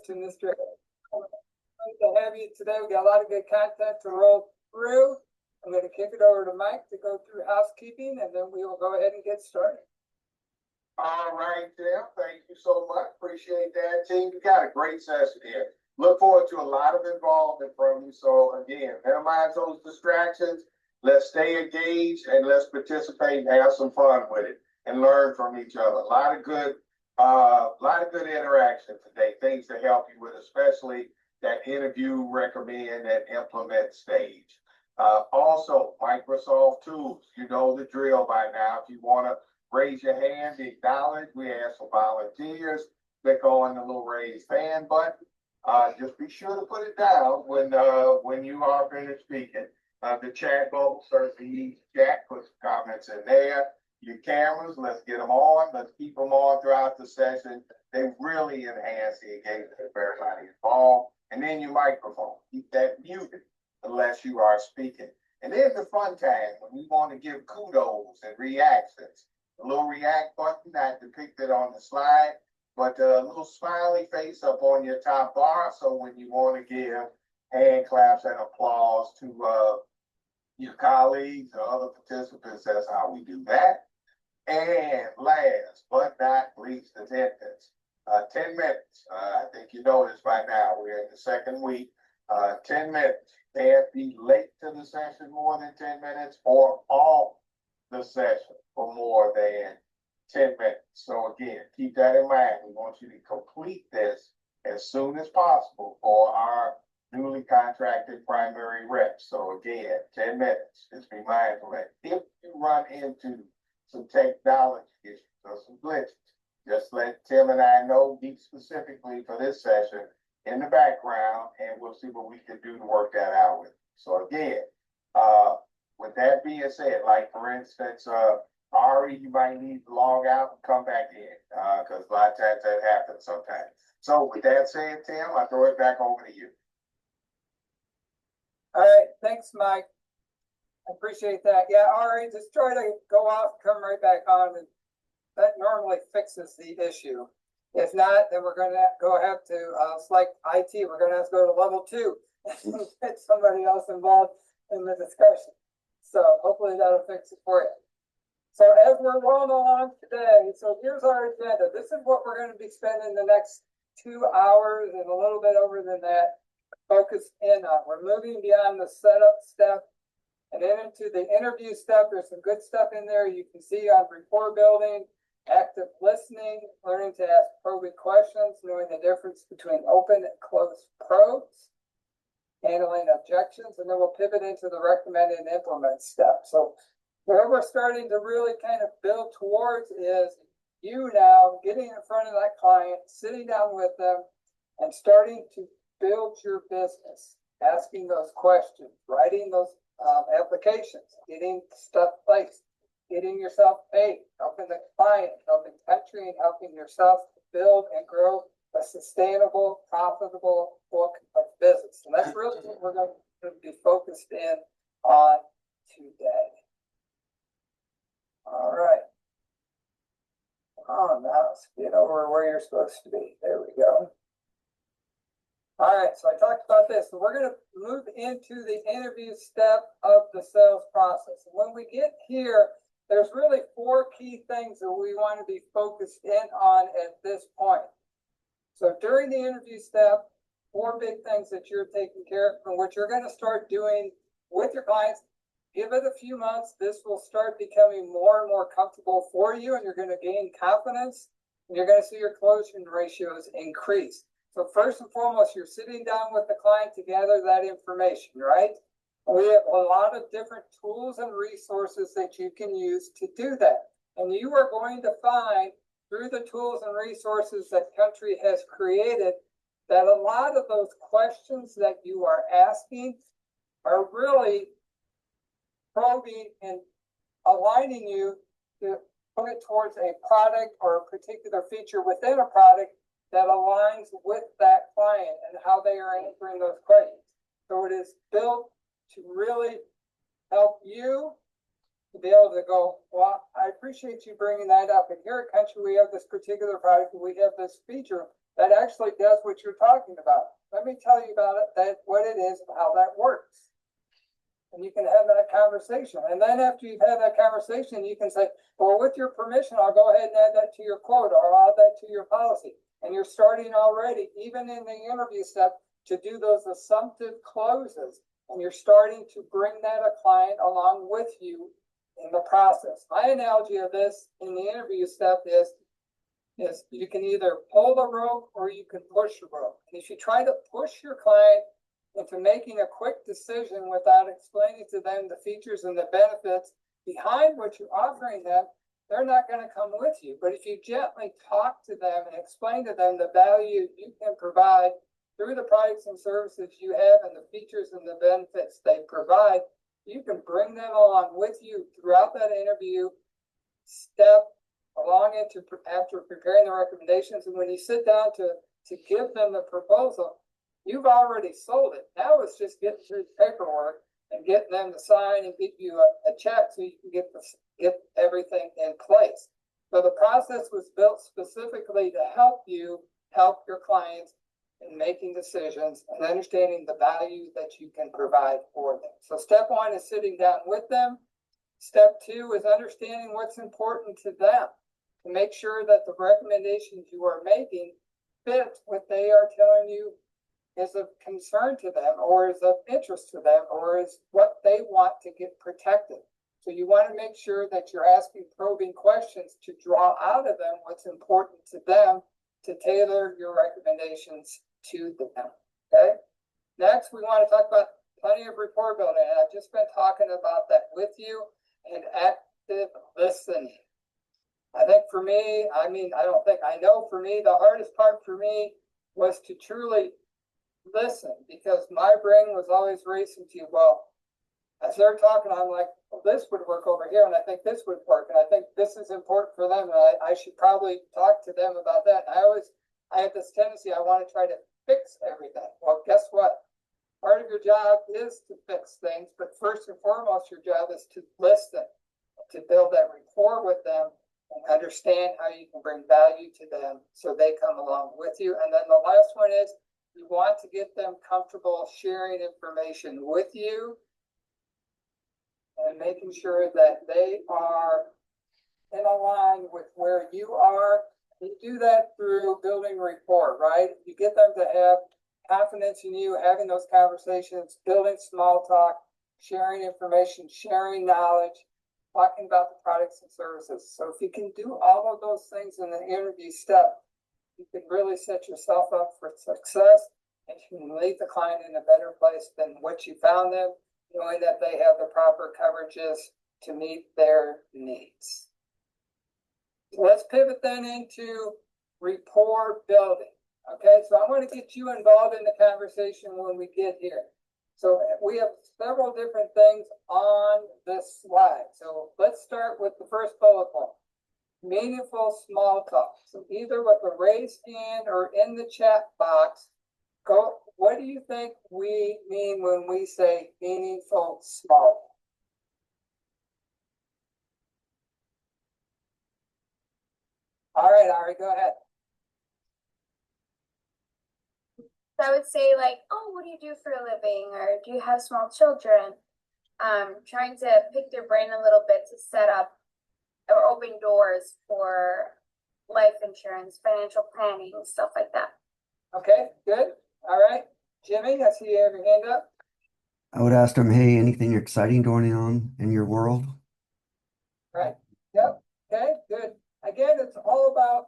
much, Mr. Great to have you today. We got a lot of good content to roll through. I'm going to kick it over to Mike to go through housekeeping, and then we will go ahead and get started. All right, Tim. Thank you so much. Appreciate that, team. You got a great session here. Look forward to a lot of involvement from you. So again, minimize those distractions. Let's stay engaged and let's participate and have some fun with it and learn from each other. A lot of good interaction today. Things to help you with, especially that interview, recommend, and implement stage. Also, Microsoft Tools. You know the drill by now. If you want to raise your hand, acknowledge. We ask for volunteers. Click on the little raised hand button. Just be sure to put it down when you are finished speaking. The chat bubble, certainly chat, put some comments in there. Your cameras, let's get them on. Let's keep them on throughout the session. They really enhance the engagement of everybody involved. And then your microphone, keep that muted unless you are speaking. And then the fun time when we want to give kudos and reactions. A little react button, not depicted on the slide, but a little smiley face up on your top bar. So when you want to give hand claps and applause to your colleagues or other participants, that's how we do that. And last but not least, attendance. 10 minutes. I think you know this by now. We're in the second week. 10 minutes. Can't be late to the session more than 10 minutes or off the session for more than 10 minutes. So again, keep that in mind. We want you to complete this as soon as possible for our newly contracted primary reps. So again, 10 minutes. Just be mindful that if you run into some technology issues or some glitches, just let Tim and I know, be specifically for this session in the background, and we'll see what we can do to work that out with you. So again, with that being said, like for instance, Ari, you might need to log out and come back in because a lot of times that happens sometimes. So with that said, Tim, I throw it back over to you. All right, thanks, Mike. I appreciate that. Yeah, Ari, just try to go out, come right back on, and that normally fixes the issue. If not, then we're going to have to select IT. We're going to have to go to level 2 and get somebody else involved in the discussion. So hopefully that'll fix it for you. So as we're rolling along today, so here's our agenda. This is what we're going to be spending the next 2 hours and a little bit over than that focused in on. We're moving beyond the setup step and then into the interview step. There's some good stuff in there you can see on rapport building, active listening, learning to ask probing questions, knowing the difference between open and closed probes, handling objections, and then we'll pivot into the recommend and implement step. So where we're starting to really kind of build towards is you now getting in front of that client, sitting down with them, and starting to build your business, asking those questions, writing those applications, getting stuff placed, getting yourself paid, helping the client, helping the country, and helping yourself build and grow a sustainable, profitable book of business. And that's really what we're going to be focused in on today. All right. Oh, now let's get over where you're supposed to be. There we go. All right, so I talked about this. So we're going to move into the interview step of the sales process. And when we get here, there's really 4 key things that we want to be focused in on at this point. So during the interview step, 4 big things that you're taking care of and what you're going to start doing with your clients. Give it a few months. This will start becoming more and more comfortable for you, and you're going to gain confidence, and you're going to see your closing ratios increase. So first and foremost, you're sitting down with the client to gather that information, right? We have a lot of different tools and resources that you can use to do that. And you are going to find through the tools and resources that Country has created that a lot of those questions that you are asking are really probing and aligning you to put it towards a product or a particular feature within a product that aligns with that client and how they are answering those questions. So it is built to really help you to be able to go, well, I appreciate you bringing that up. And here at Country, we have this particular product and we have this feature that actually does what you're talking about. Let me tell you about it, what it is, and how that works. And you can have that conversation. And then after you've had that conversation, you can say, well, with your permission, I'll go ahead and add that to your quote, or I'll add that to your policy. And you're starting already, even in the interview step, to do those assumptive closes. And you're starting to bring that a client along with you in the process. My analogy of this in the interview step is you can either pull the rope or you can push the rope. And if you try to push your client into making a quick decision without explaining to them the features and the benefits behind what you're offering them, they're not going to come with you. But if you gently talk to them and explain to them the value you can provide through the products and services you have and the features and the benefits they provide, you can bring them along with you throughout that interview step along into after preparing the recommendations. And when you sit down to give them the proposal, you've already sold it. Now it's just getting through the paperwork and getting them to sign and give you a check so you can get everything in place. So the process was built specifically to help you help your clients in making decisions and understanding the value that you can provide for them. So step one is sitting down with them. Step two is understanding what's important to them to make sure that the recommendations you are making fit what they are telling you is of concern to them or is of interest to them or is what they want to get protected. So you want to make sure that you're asking probing questions to draw out of them what's important to them to tailor your recommendations to them. Okay. Next, we want to talk about plenty of rapport building. And I've just been talking about that with you and active listening. I think for me, I know for me, the hardest part for me was to truly listen because my brain was always racing to, well, as they're talking, I'm like, well, this would work over here, and I think this would work, and I think this is important for them, and I should probably talk to them about that. And I had this tendency, I want to try to fix everything. Well, guess what? Part of your job is to fix things, but first and foremost, your job is to listen, to build that rapport with them and understand how you can bring value to them so they come along with you. And then the last one is you want to get them comfortable sharing information with you and making sure that they are in a line with where you are. You do that through building rapport, right? You get them to have confidence in you, having those conversations, building small talk, sharing information, sharing knowledge, talking about the products and services. So if you can do all of those things in the interview step, you can really set yourself up for success and you can leave the client in a better place than what you found them, knowing that they have the proper coverages to meet their needs. So let's pivot then into rapport building. Okay, so I want to get you involved in the conversation when we get here. So we have several different things on this slide. So let's start with the first bullet point, meaningful small talk. So either with a raised hand or in the chat box, what do you think we mean when we say meaningful small talk? All right, Ari, go ahead. So I would say like, oh, what do you do for a living? Or do you have small children? Trying to pick their brain a little bit to set up or open doors for life insurance, financial planning, stuff like that. Okay, good. All right. Jimmy, I see you have your hand up. I would ask them, hey, anything exciting going on in your world? Right. Yep. Okay, good. Again, it's all about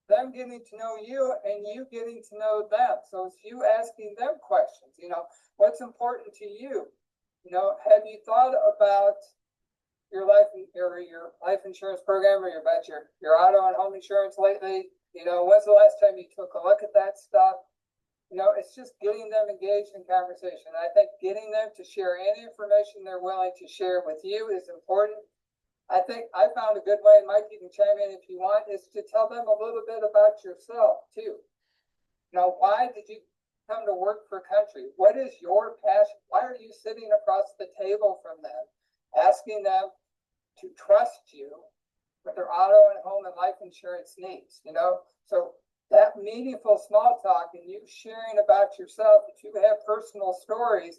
them getting to know you and you getting to know them. So it's you asking them questions, what's important to you? Have you thought about your life insurance program or about your auto and home insurance lately? When's the last time you took a look at that stuff? It's just getting them engaged in conversation. I think getting them to share any information they're willing to share with you is important. I think I found a good way, Mike, you can chime in if you want, is to tell them a little bit about yourself too. Why did you come to work for country? What is your passion? Why are you sitting across the table from them? Asking them to trust you with their auto and home and life insurance needs, So that meaningful small talk and you sharing about yourself, if you have personal stories,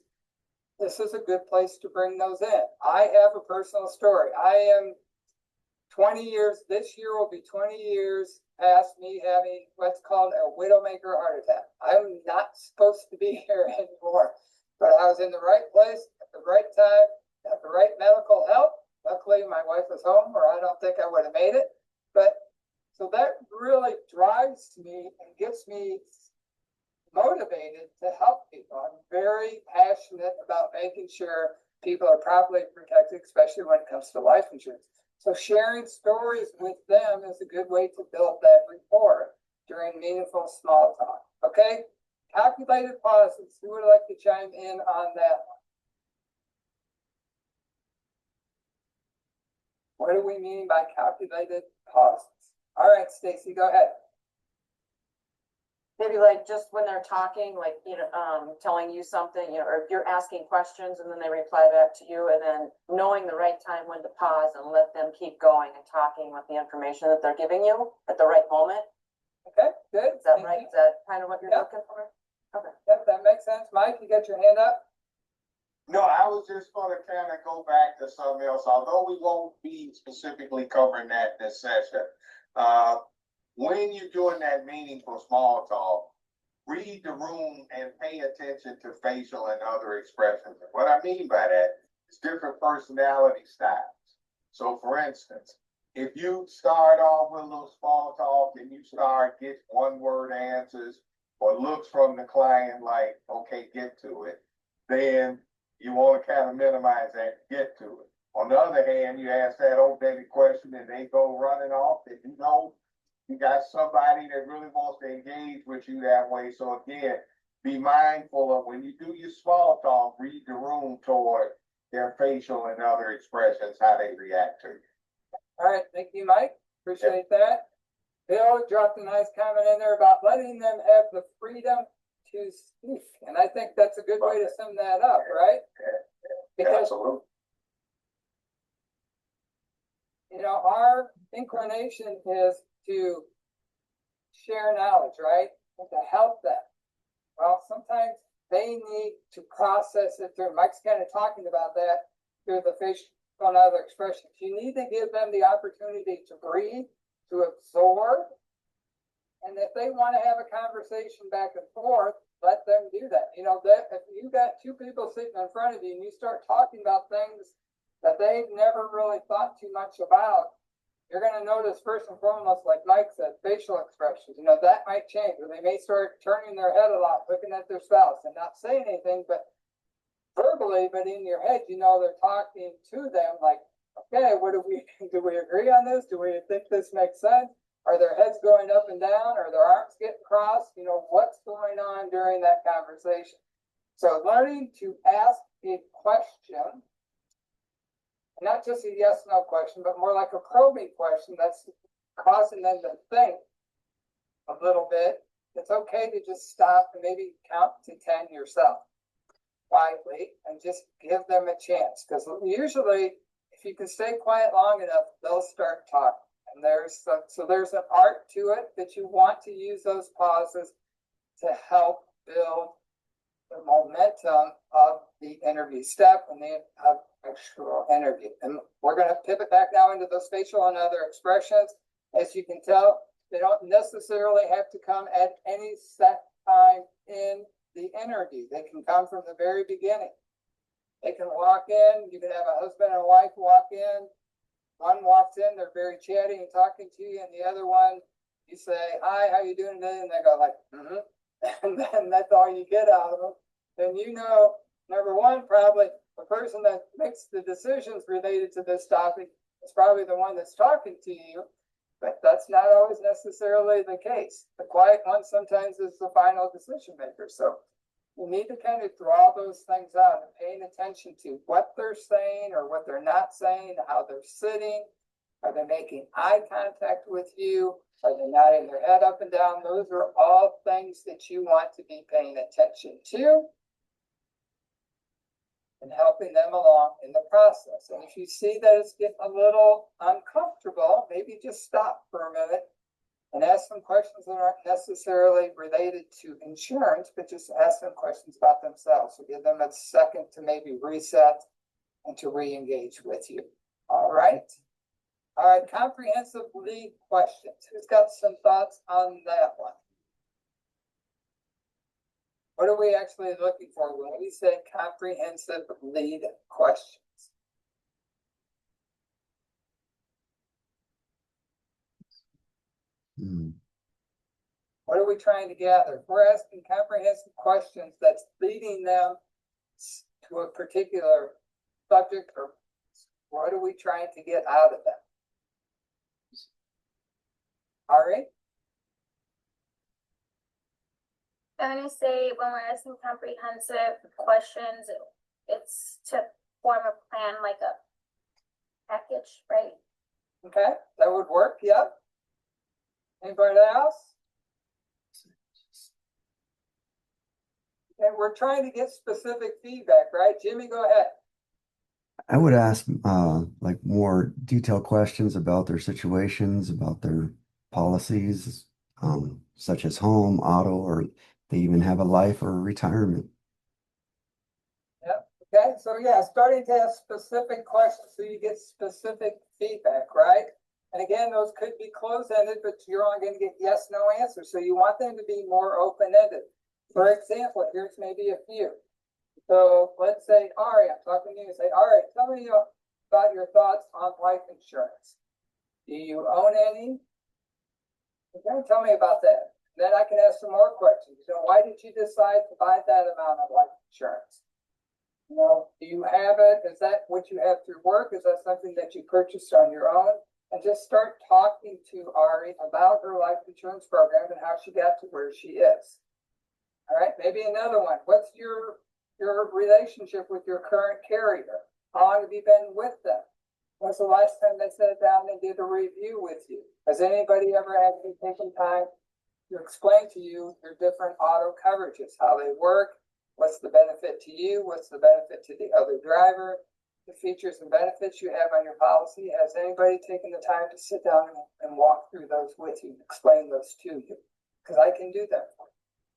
this is a good place to bring those in. I have a personal story. I am 20 years, this year will be 20 years past me having what's called a widowmaker heart attack. I'm not supposed to be here anymore, but I was in the right place at the right time, got the right medical help. Luckily, my wife was home, or I don't think I would have made it. But so that really drives me and gets me motivated to help people. I'm very passionate about making sure people are properly protected, especially when it comes to life insurance. So sharing stories with them is a good way to build that rapport during meaningful small talk. Okay? Calculated pauses. Who would like to chime in on that one? What do we mean by calculated pauses? All right, Stacy, go ahead. Maybe like just when they're talking, like, telling you something, or if you're asking questions and then they reply back to you, and then knowing the right time when to pause and let them keep going and talking with the information that they're giving you at the right moment. Okay, good. Is that right? Is that kind of what you're Yep. looking for? Okay. Yep, that makes sense. Mike, you got your hand up? No, I was just gonna kind of go back to something else, although we won't be specifically covering that this session. When you're doing that meaningful small talk, read the room and pay attention to facial and other expressions. What I mean by that is different personality styles. So for instance, if you start off with a little small talk and you start get one word answers or looks from the client like, okay, get to it, then you want to kind of minimize that, get to it. On the other hand, you ask that open-ended question and they go running off, and you got somebody that really wants to engage with you that way. So again, be mindful of when you do your small talk, read the room toward their facial and other expressions, how they react to you. All right, thank you, Mike. Appreciate that. Bill dropped a nice comment in there about letting them have the freedom to speak. And I think that's a good way to sum that up, right? Because, Absolutely. our inclination is to share knowledge, right? And to help them. Well, sometimes they need to process it through. Mike's kind of talking about that through the facial and other expressions. You need to give them the opportunity to breathe, to absorb. And if they want to have a conversation back and forth, let them do that. If you got two people sitting in front of you and you start talking about things that they've never really thought too much about, you're going to notice first and foremost, like Mike said, facial expressions. That might change, or they may start turning their head a lot, looking at their spouse and not saying anything, but verbally, but in your head, they're talking to them like, okay, do we agree on this? Do we think this makes sense? Are their heads going up and down? Are their arms getting crossed? What's going on during that conversation? So learning to ask a question, not just a yes/no question, but more like a probing question that's causing them to think a little bit. It's okay to just stop and maybe count to 10 yourself quietly and just give them a chance. Because usually, if you can stay quiet long enough, they'll start talking. And there's an art to it that you want to use those pauses to help build the momentum of the interview step and the actual interview. And we're going to pivot back now into those facial and other expressions. As you can tell, they don't necessarily have to come at any set time in the interview. They can come from the very beginning. They can walk in. You can have a husband and a wife walk in. One walks in, they're very chatty and talking to you, and the other one, you say, hi, how you doing today? And they go like, and then that's all you get out of them. Then number one, probably the person that makes the decisions related to this topic is probably the one that's talking to you, but that's not always necessarily the case. The quiet one sometimes is the final decision maker. So you need to kind of draw those things out and paying attention to what they're saying or what they're not saying, how they're sitting. Are they making eye contact with you? Are they nodding their head up and down? Those are all things that you want to be paying attention to and helping them along in the process. And if you see that it's getting a little uncomfortable, maybe just stop for a minute and ask them questions that aren't necessarily related to insurance, but just ask them questions about themselves. So give them a second to maybe reset and to re-engage with you. All right. All right, comprehensive lead questions. Who's got some thoughts on that one? What are we actually looking for when we say comprehensive lead questions? Hmm. What are we trying to gather? If we're asking comprehensive questions that's leading them to a particular subject, or what are we trying to get out of them? All right. I'm gonna say when we're asking comprehensive questions, it's to form a plan, like a package, right? Okay, that would work. Yep. Anybody else? And we're trying to get specific feedback, right? Jimmy, go ahead. I would ask like more detailed questions about their situations, about their policies, such as home, auto, or they even have a life or retirement. Yep. Okay, so yeah, starting to have specific questions so you get specific feedback, right? And again, those could be closed-ended, but you're only going to get yes, no answers. So you want them to be more open-ended. For example, here's maybe a few. So let's say, Ari, I'm talking to you, say, Ari, tell me about your thoughts on life insurance. Do you own any? Okay, tell me about that. Then I can ask some more questions. So why did you decide to buy that amount of life insurance? You know, do you have it? Is that what you have through work? Is that something that you purchased on your own? And just start talking to Ari about her life insurance program and how she got to where she is. All right, maybe another one. What's your relationship with your current carrier? How long have you been with them? When's the last time they sat down and did a review with you? Has anybody ever actually taken time to explain to you your different auto coverages, how they work, what's the benefit to you, what's the benefit to the other driver, the features and benefits you have on your policy? Has anybody taken the time to sit down and walk through those with you, explain those to you? Because I can do that for you.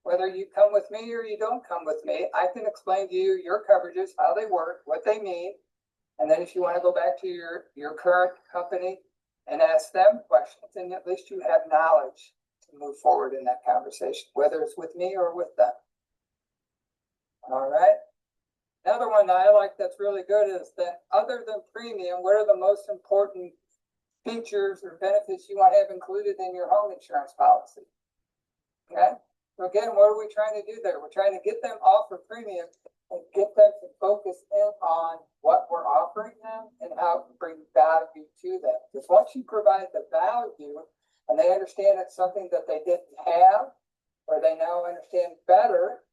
Whether you come with me or you don't come with me, I can explain to you your coverages, how they work, what they mean. And then if you want to go back to your current company and ask them questions, then at least you have knowledge to move forward in that conversation, whether it's with me or with them. All right. Another one that I like that's really good is that other than premium, what are the most important features or benefits you want to have included in your home insurance policy? Okay. So again, what are we trying to do there? We're trying to get them off of premium and get them to focus in on what we're offering them and how to bring value to them. Because once you provide the value and they understand it's something that they didn't have, or they now understand better,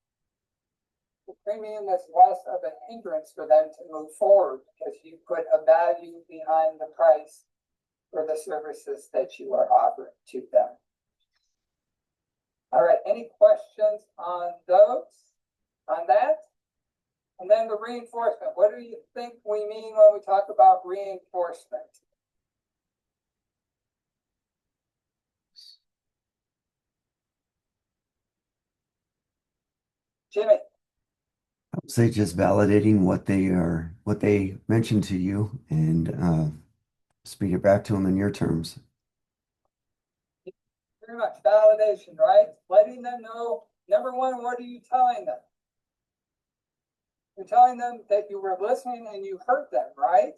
the premium is less of a hindrance for them to move forward because you put a value behind the price for the services that you are offering to them. All right, any questions on that? And then the reinforcement. What do you think we mean when we talk about reinforcement? Jimmy? I would say just validating what they mentioned to you and speak it back to them in your terms. Very much validation, right? Letting them know, number one, what are you telling them? You're telling them that you were listening and you heard them, right?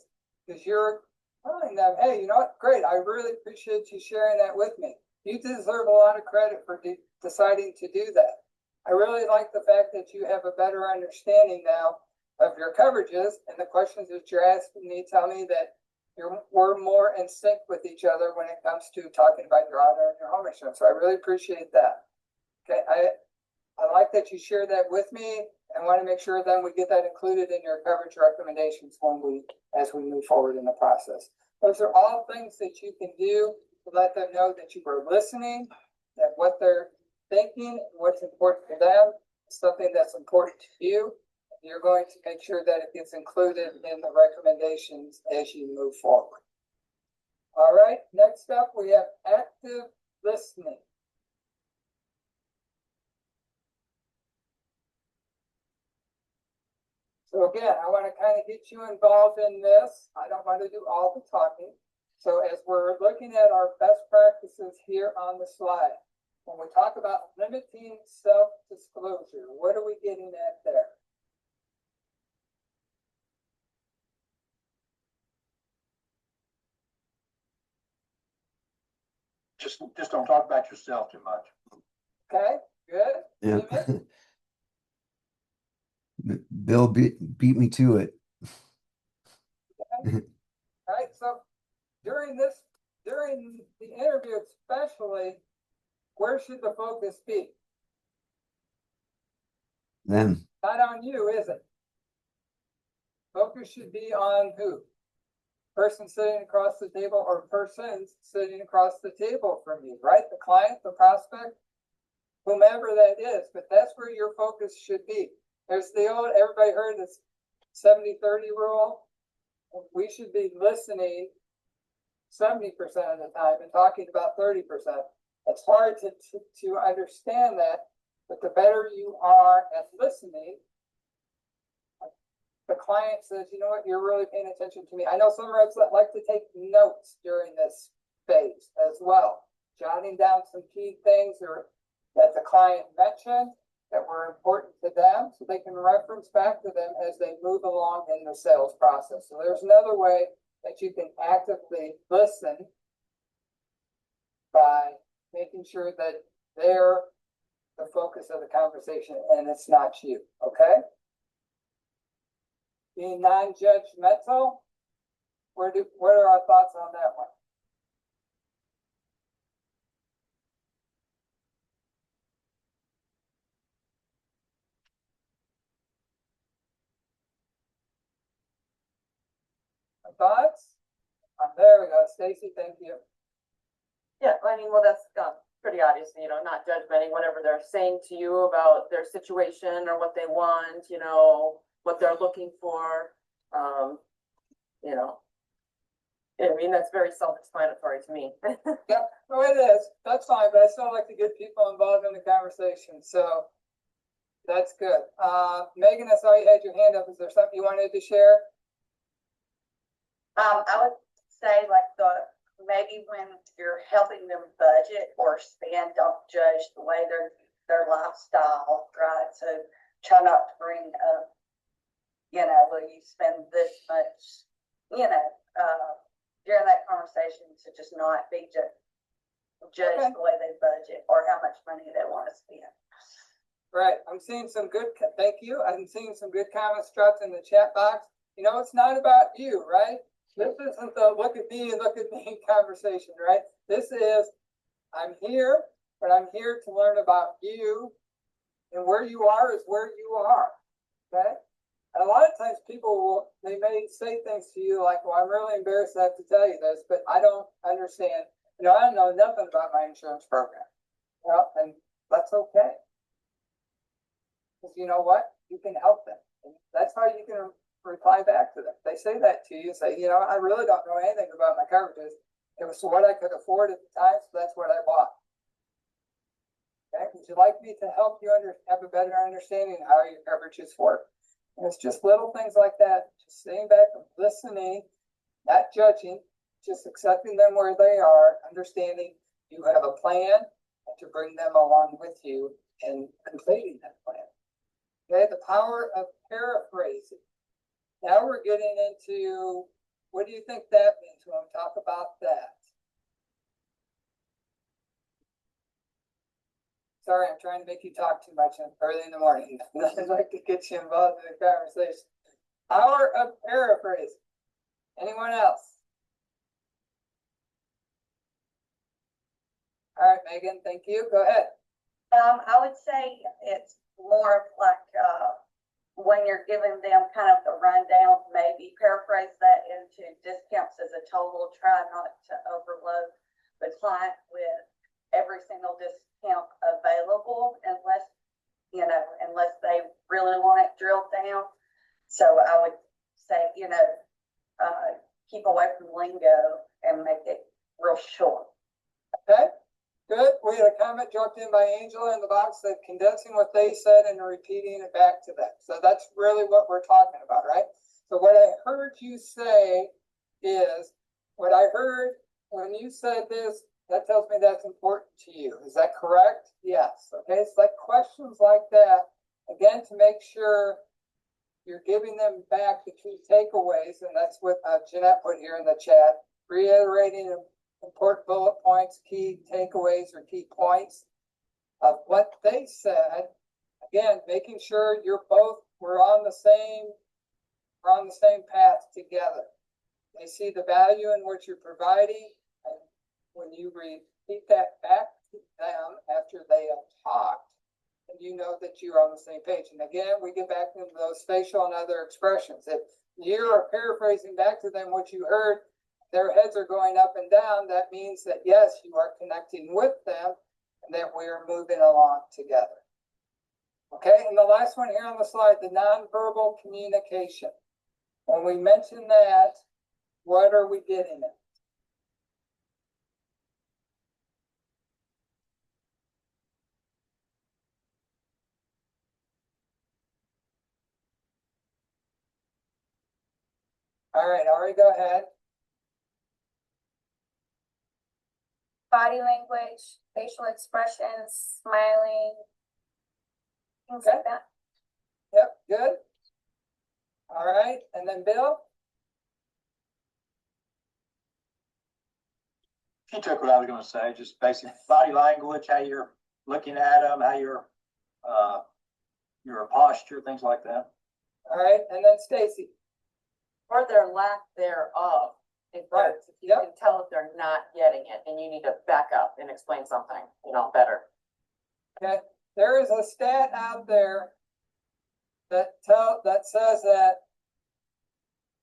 Because you're telling them, hey, you know what? Great. I really appreciate you sharing that with me. You deserve a lot of credit for deciding to do that. I really like the fact that you have a better understanding now of your coverages and the questions that you're asking me tell me that we're more in sync with each other when it comes to talking about your auto and your home insurance. So I really appreciate that. Okay, I like that you shared that with me and want to make sure then we get that included in your coverage recommendations as we move forward in the process. Those are all things that you can do to let them know that you were listening, that what they're thinking, what's important to them, is something that's important to you. You're going to make sure that it gets included in the recommendations as you move forward. All right, next up we have active listening. So again, I want to kind of get you involved in this. I don't want to do all the talking. So as we're looking at our best practices here on the slide, when we talk about limiting self-disclosure, what are we getting at there? Just don't talk about yourself too much. Okay, good. Yeah. Jimmy? Bill beat me to it. Right, so during the interview especially, where should the focus be? Then, Not on you, is it? Focus should be on who? Person sitting across the table or persons sitting across the table from you, right? The client, the prospect, whomever that is, but that's where your focus should be. There's the old, everybody heard this 70-30 rule. We should be listening 70% of the time and talking about 30%. It's hard to understand that, but the better you are at listening, the client says, you know what, you're really paying attention to me. I know some reps that like to take notes during this phase as well, jotting down some key things or that the client mentioned that were important to them so they can reference back to them as they move along in the sales process. So there's another way that you can actively listen by making sure that they're the focus of the conversation and it's not you, okay? Being non-judgmental, what are our thoughts on that one? Thoughts? There we go. Stacy, thank you. Yeah, I mean, well, that's pretty obvious, you know, not judgmenting whatever they're saying to you about their situation or what they want, you know, what they're looking for. You know, I mean, that's very self-explanatory to me. Yep, no, it is. That's fine, but I still like to get people involved in the conversation, so that's good. Megan, I saw you had your hand up. Is there something you wanted to share? I would say like maybe when you're helping them budget or spend, don't judge the way their lifestyle, right? So try not to bring up, you know, will you spend this much, you know, during that conversation to just not be judge Okay. the way they budget or how much money they want to spend. Right, I'm seeing some good, thank you. I'm seeing some good comments dropped in the chat box. You know, it's not about you, right? This isn't the look at me conversation, right? This is, I'm here, but I'm here to learn about you. And where you are is where you are, okay? And a lot of times people they may say things to you like, well, I'm really embarrassed to have to tell you this, but I don't understand. You know, I don't know nothing about my insurance program. Well, and that's okay. Because you know what? You can help them. And that's how you can reply back to them. They say that to you, say, you know, I really don't know anything about my coverages. It was what I could afford at the time, so that's what I bought. Okay, would you like me to help you have a better understanding of how your coverages work? And it's just little things like that, just sitting back and listening, not judging, just accepting them where they are, understanding you have a plan and to bring them along with you in completing that plan. Okay, the power of paraphrasing. Now we're getting into, what do you think that means when we talk about that? Sorry, I'm trying to make you talk too much early in the morning. I'd like to get you involved in the conversation. Power of paraphrasing. Anyone else? All right, Megan, thank you. Go ahead. I would say it's more of like, when you're giving them kind of the rundown, maybe paraphrase that into discounts as a total. Try not to overload the client with every single discount available unless they really want it drilled down. So I would say, you know, keep away from lingo and make it real short. Okay. Good. We had a comment dropped in by Angela in the box that condensing what they said and repeating it back to them. So that's really what we're talking about, right? So what I heard you say is, what I heard when you said this, that tells me that's important to you. Is that correct? Yes. Okay. It's like questions like that, again, to make sure you're giving them back the key takeaways. And that's what Jeanette put here in the chat, reiterating important bullet points, key takeaways or key points of what they said. Again, making sure we're on the same path together. They see the value in what you're providing, and when you repeat that back to them after they have talked, and you know that you're on the same page. And again, we get back into those facial and other expressions. If you are paraphrasing back to them what you heard, their heads are going up and down, that means that yes, you are connecting with them and that we are moving along together. Okay, and the last one here on the slide, the nonverbal communication. When we mention that, what are we getting at? All right, Ari, go ahead. Body language, facial expressions, smiling, things like that. Yep, good. All right, and then Bill? She took what I was gonna say, just basic body language, how you're looking at them, how your posture, things like that. All right, and then Stacy. Or their lack thereof. If Right. you can tell if they're not getting it and you need to back up and explain something, better. Okay, there is a stat out there that says that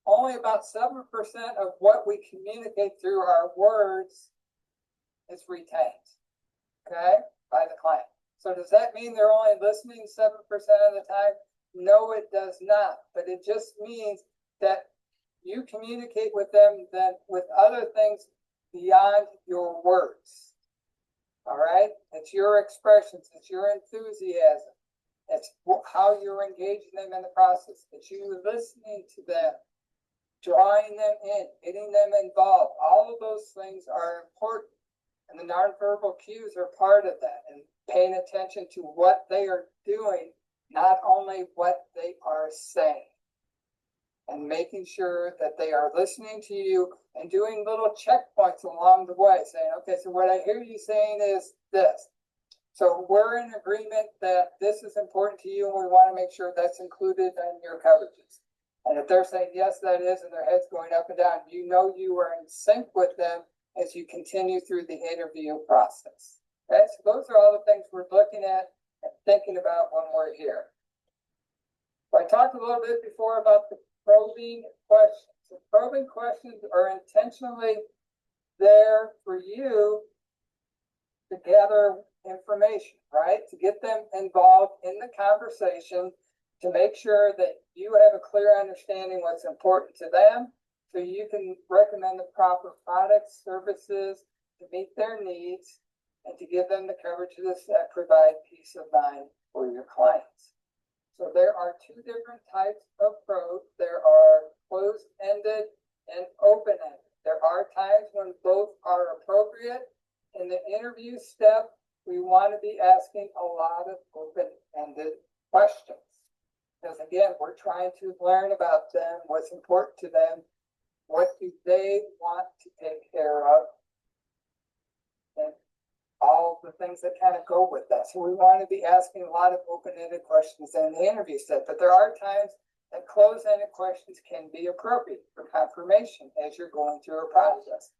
only about 7% of what we communicate through our words is retained, okay, by the client. So does that mean they're only listening 7% of the time? No, it does not, but it just means that you communicate with them then with other things beyond your words. All right, it's your expressions, it's your enthusiasm, it's how you're engaging them in the process, it's you listening to them, drawing them in, getting them involved. All of those things are important, and the nonverbal cues are part of that, and paying attention to what they are doing, not only what they are saying, and making sure that they are listening to you and doing little checkpoints along the way, saying, okay, so what I hear you saying is this. So we're in agreement that this is important to you, and we want to make sure that's included in your coverages. And if they're saying, yes, that is, and their head's going up and down, you know you are in sync with them as you continue through the interview process. Okay, so those are all the things we're looking at and thinking about when we're here. So I talked a little bit before about the probing questions. So probing questions are intentionally there for you to gather information, right? To get them involved in the conversation, to make sure that you have a clear understanding what's important to them, so you can recommend the proper products, services to meet their needs, and to give them the coverages that provide peace of mind for your clients. So there are two different types of probes. There are closed-ended and open-ended. There are times when both are appropriate. In the interview step, we want to be asking a lot of open-ended questions. Because again, we're trying to learn about them, what's important to them, what do they want to take care of, and all the things that kind of go with that. So we want to be asking a lot of open-ended questions in the interview set, but there are times that closed-ended questions can be appropriate for confirmation as you're going through a process.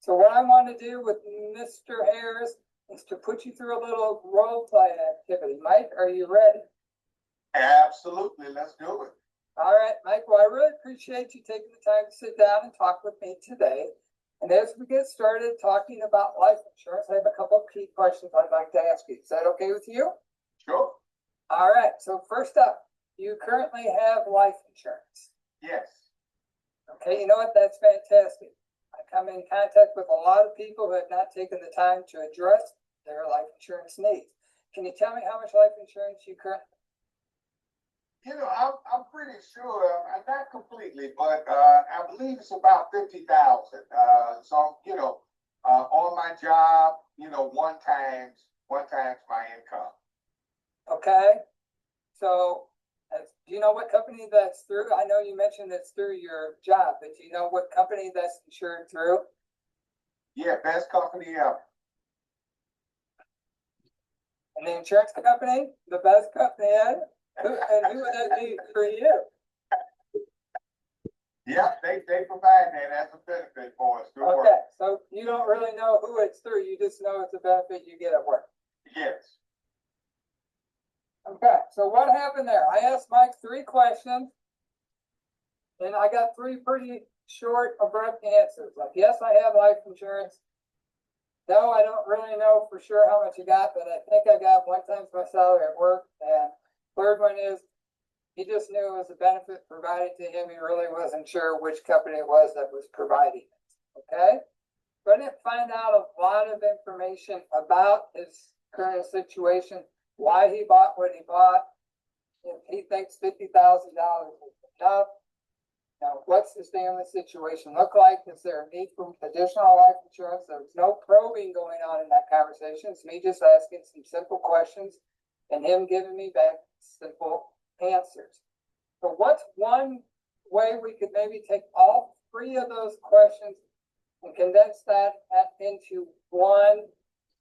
So what I want to do with Mr. Harris is to put you through a little role play activity. Mike, are you ready? Absolutely, let's do it. All right, Mike, well, I really appreciate you taking the time to sit down and talk with me today. And as we get started talking about life insurance, I have a couple of key questions I'd like to ask you. Is that okay with you? Sure. All right, so first up, you currently have life insurance. Yes. Okay, you know what? That's fantastic. I come in contact with a lot of people who have not taken the time to address their life insurance needs. Can you tell me how much life insurance you currently? You know, I'm pretty sure, not completely, but, I believe it's about 50,000. So, you know, on my job, you know, one times my income. Okay, so, do you know what company that's through? I know you mentioned it's through your job, but do you know what company that's insured through? Yeah, best company ever. And the insurance company, the best company, and who would that be for you? Yeah, they provide that as a benefit for us. Good work. Okay, so you don't really know who it's through, you just know it's a benefit you get at work. Yes. Okay, so what happened there? I asked Mike 3 questions. And I got 3 pretty short, abrupt answers, like, yes, I have life insurance. No, I don't really know for sure how much I got, but I think I got 1 times my salary at work. And third one is, he just knew it was a benefit provided to him. He really wasn't sure which company it was that was providing it, okay? Couldn't find out a lot of information about his current situation, why he bought what he bought. If he thinks $50,000 is enough. Now, what's his family situation look like? Is there a need for additional life insurance? There was no probing going on in that conversation. It's me just asking some simple questions and him giving me back simple answers. So what's one way we could maybe take all 3 of those questions and condense that into one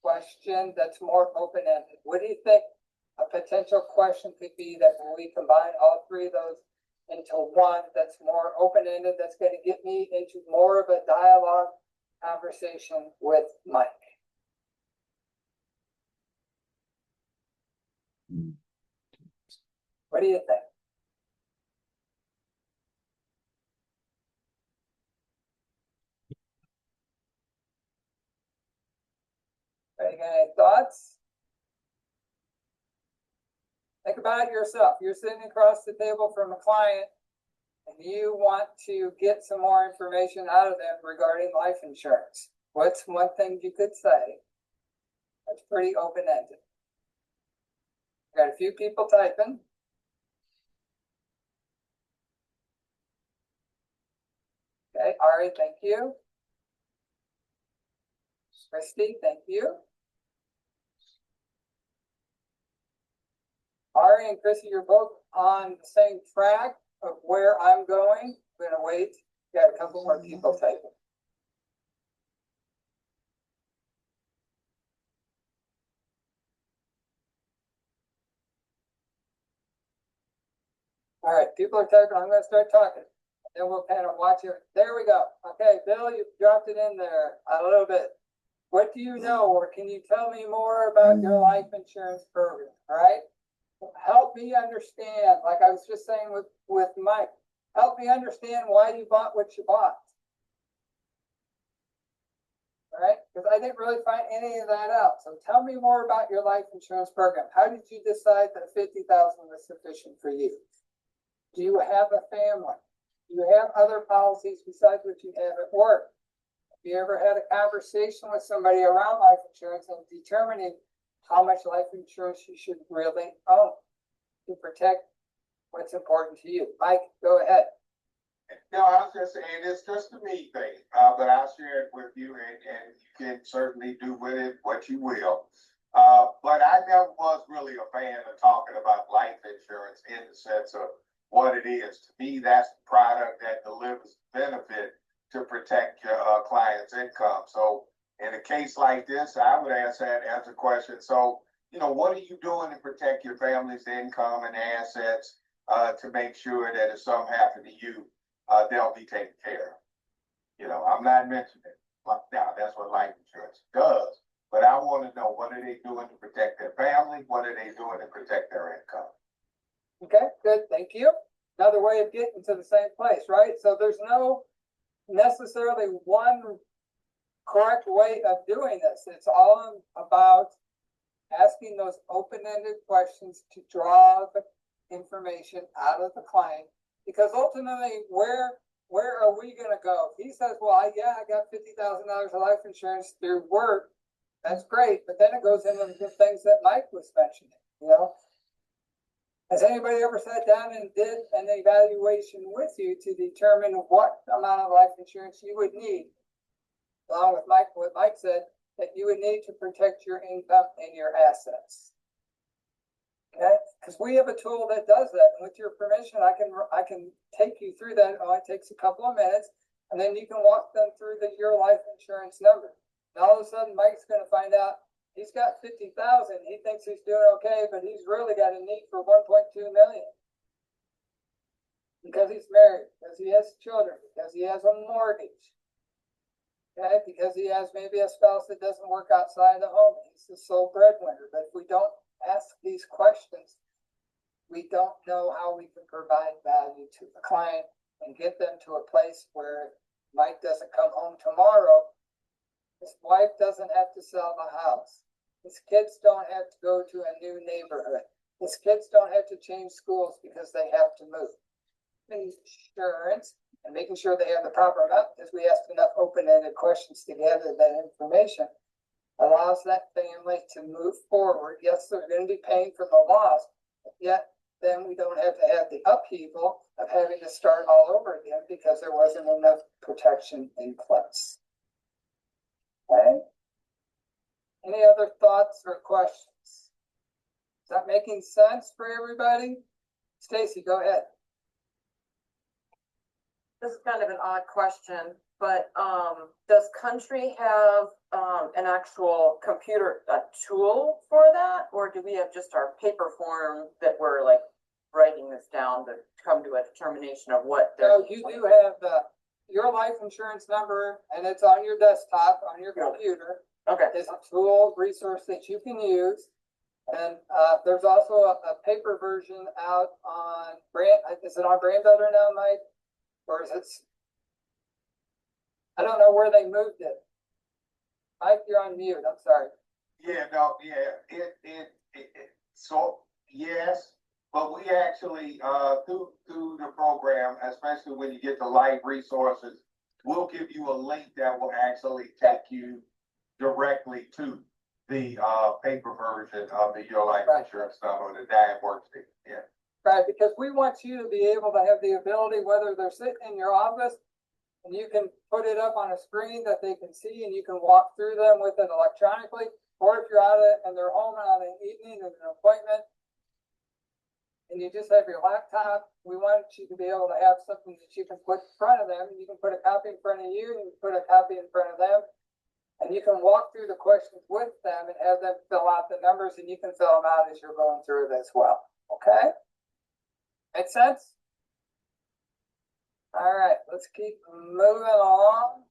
question that's more open-ended? What do you think a potential question could be that when we combine all 3 of those into one that's more open-ended, that's going to get me into more of a dialogue conversation with Mike? What do you think? Any thoughts? Think about it yourself. You're sitting across the table from a client and you want to get some more information out of them regarding life insurance. What's one thing you could say? That's pretty open-ended. Got a few people typing. Okay, Ari, thank you. Christy, thank you. Ari and Chrissy, you're both on the same track of where I'm going. I'm gonna wait. Got a couple more people typing. All right, people are typing. I'm gonna start talking. Then we'll kind of watch it. There we go. Okay, Bill, you dropped it in there a little bit. What do you know, or can you tell me more about your life insurance program? All right, help me understand. Like I was just saying with Mike, help me understand why you bought what you bought. All right, because I didn't really find any of that out. So tell me more about your life insurance program. How did you decide that 50,000 was sufficient for you? Do you have a family? Do you have other policies besides what you have at work? Have you ever had a conversation with somebody around life insurance and determining how much life insurance you should really own to protect what's important to you? Mike, go ahead. No, I was just saying, it's just a me thing, but I'll share it with you and you can certainly do with it what you will. But I never was really a fan of talking about life insurance in the sense of what it is. To me, that's the product that delivers benefit to protect your client's income. So in a case like this, I would ask that as a question. So, you know, what are you doing to protect your family's income and assets to make sure that if something happened to you, they'll be taken care of? You know, I'm not mentioning it. Now, that's what life insurance does. But I want to know, what are they doing to protect their family? What are they doing to protect their income? Okay, good, thank you. Another way of getting to the same place, right? So there's no necessarily one correct way of doing this. It's all about asking those open-ended questions to draw the information out of the client. Because ultimately, where are we gonna go? If he says, well, I got $50,000 of life insurance through work, that's great, but then it goes into the things that Mike was mentioning, you know? Has anybody ever sat down and did an evaluation with you to determine what amount of life insurance you would need? Along with Mike, what Mike said, that you would need to protect your income and your assets. Okay, because we have a tool that does that, and with your permission, I can take you through that. It only takes a couple of minutes, and then you can walk them through your life insurance number. And all of a sudden, Mike's gonna find out he's got 50,000, he thinks he's doing okay, but he's really got a need for 1.2 million. Because he's married, because he has children, because he has a mortgage. Okay, because he has maybe a spouse that doesn't work outside the home, he's the sole breadwinner, but if we don't ask these questions, we don't know how we can provide value to the client and get them to a place where Mike doesn't come home tomorrow. His wife doesn't have to sell the house. His kids don't have to go to a new neighborhood. His kids don't have to change schools because they have to move. Insurance and making sure they have the proper amount, because we asked enough open-ended questions to gather that information, allows that family to move forward. Yes, they're going to be paying for the loss, but yet then we don't have to have the upheaval of having to start all over again because there wasn't enough protection in place. Okay. Any other thoughts or questions? Is that making sense for everybody? Stacy, go ahead. This is kind of an odd question, but, does Country have, an actual computer, a tool for that? Or do we have just our paper form that we're like writing this down to come to a determination of what? So you do have your life insurance number, and it's on your desktop, on your computer. Okay, It's a tool resource that you can use. And there's also a paper version out on is it on Brand Builder now, Mike? Or is it? I don't know where they moved it. Mike, you're on mute, I'm sorry. So, yes, but we actually, through the program, especially when you get the life resources, we'll give you a link that will actually take you directly to the, paper version of your life insurance number, the DAG worksheet, yeah. Right, because we want you to be able to have the ability, whether they're sitting in your office, and you can put it up on a screen that they can see, and you can walk through them with it electronically, or if you're out in their home on an evening of an appointment, and you just have your laptop, we want you to be able to have something that you can put in front of them. You can put a copy in front of you, and you can put a copy in front of them, and you can walk through the questions with them and have them fill out the numbers, and you can fill them out as you're going through it as well. Okay? Make sense? All right, let's keep moving along.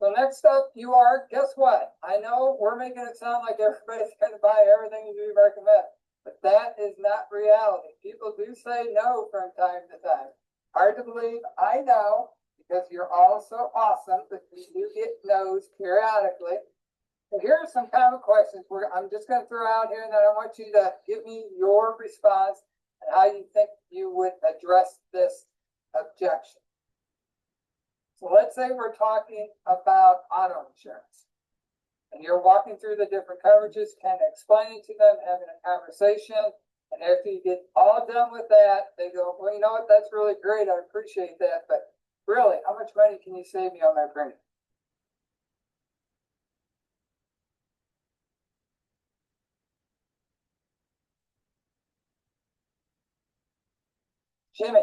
So next up, you are, guess what? I know we're making it sound like everybody's going to buy everything we recommend, but that is not reality. People do say no from time to time. Hard to believe, I know, because you're all so awesome, but we do get no's periodically. So here are some common questions I'm just going to throw out here, and then I want you to give me your response and how you think you would address this objection. So let's say we're talking about auto insurance, and you're walking through the different coverages, kind of explaining to them, having a conversation, and after you get all done with that, they go, well, you know what, that's really great, I appreciate that, but really, how much money can you save me on my premium? Jimmy?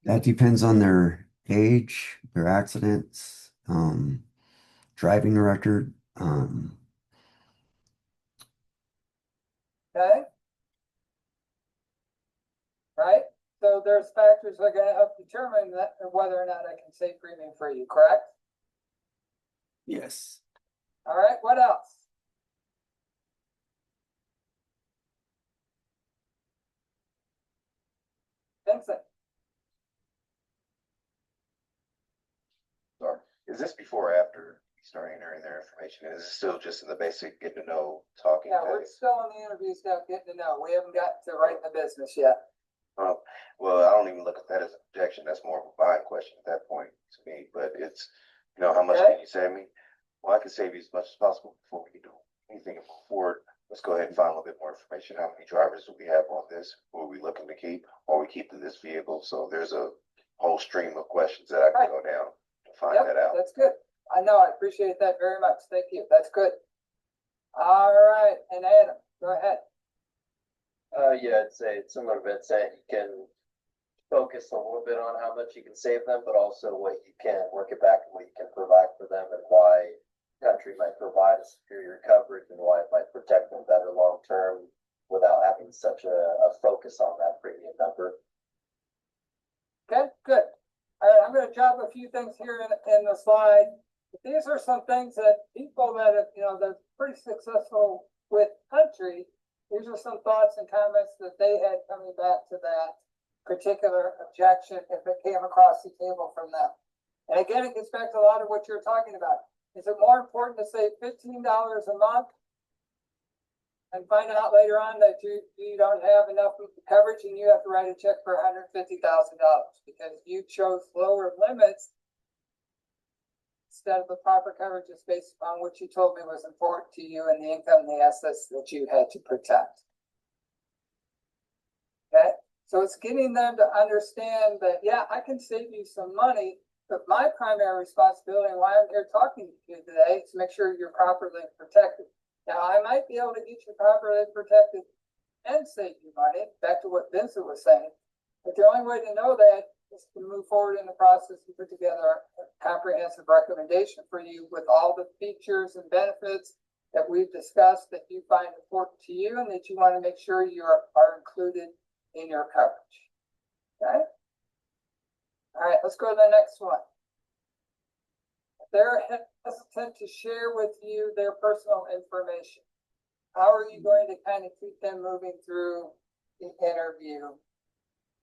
That depends on their age, their accidents, driving record. Okay. Right? So there's factors that are going to help determine that whether or not I can save premium for you, correct? Yes. All right, what else? Vincent? Sorry, is this before or after you start entering their information? Is it still just in the basic get to know talking Yeah, we're phase? still in the interview stuff, getting to know. We haven't got to write the business yet. Well, I don't even look at that as an objection. That's more of a buying question at that point to me, but it's You know, how much Okay. can you save me? Well, I can save you as much as possible before we can do anything and move forward. Let's go ahead and find a little bit more information. How many drivers do we have on this? Who are we looking to keep? Or we keep this vehicle? So there's a whole stream of questions that I can go down to find Yep, that out. that's good. I know, I appreciate that very much. Thank you. That's good. All right, and Adam, go ahead. Yeah, I'd say it's similar to Vincent, you can focus a little bit on how much you can save them, but also what you can, work it back and what you can provide for them and why country might provide a superior coverage and why it might protect them better long-term without having such a focus on that premium number. Okay, good. All right, I'm gonna drop a few things here in the slide. These are some things that people that have, that's pretty successful with country. These are some thoughts and comments that they had coming back to that particular objection if it came across the table from them. And again, it gets back to a lot of what you're talking about. Is it more important to save $15 a month and find out later on that you don't have enough coverage and you have to write a check for $150,000 because you chose lower limits instead of the proper coverage is based upon what you told me was important to you and the income and the assets that you had to protect. Okay, so it's getting them to understand that, yeah, I can save you some money, but my primary responsibility and why I'm here talking to you today is to make sure you're properly protected. Now, I might be able to get you properly protected and save you money, back to what Vincent was saying. But the only way to know that is to move forward in the process and put together a comprehensive recommendation for you with all the features and benefits that we've discussed that you find important to you and that you want to make sure are included in your coverage. Okay? All right, let's go to the next one. They're hesitant to share with you their personal information. How are you going to kind of keep them moving through the interview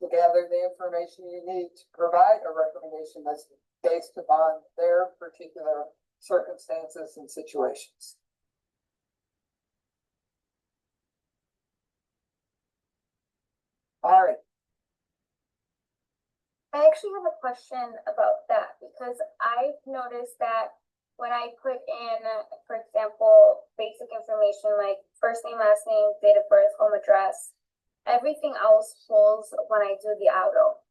to gather the information you need to provide a recommendation that's based upon their particular circumstances and situations? All right. I actually have a question about that because I've noticed that when I put in, for example, basic information like first name, last name, date of birth, home address, everything else pulls when I do the auto.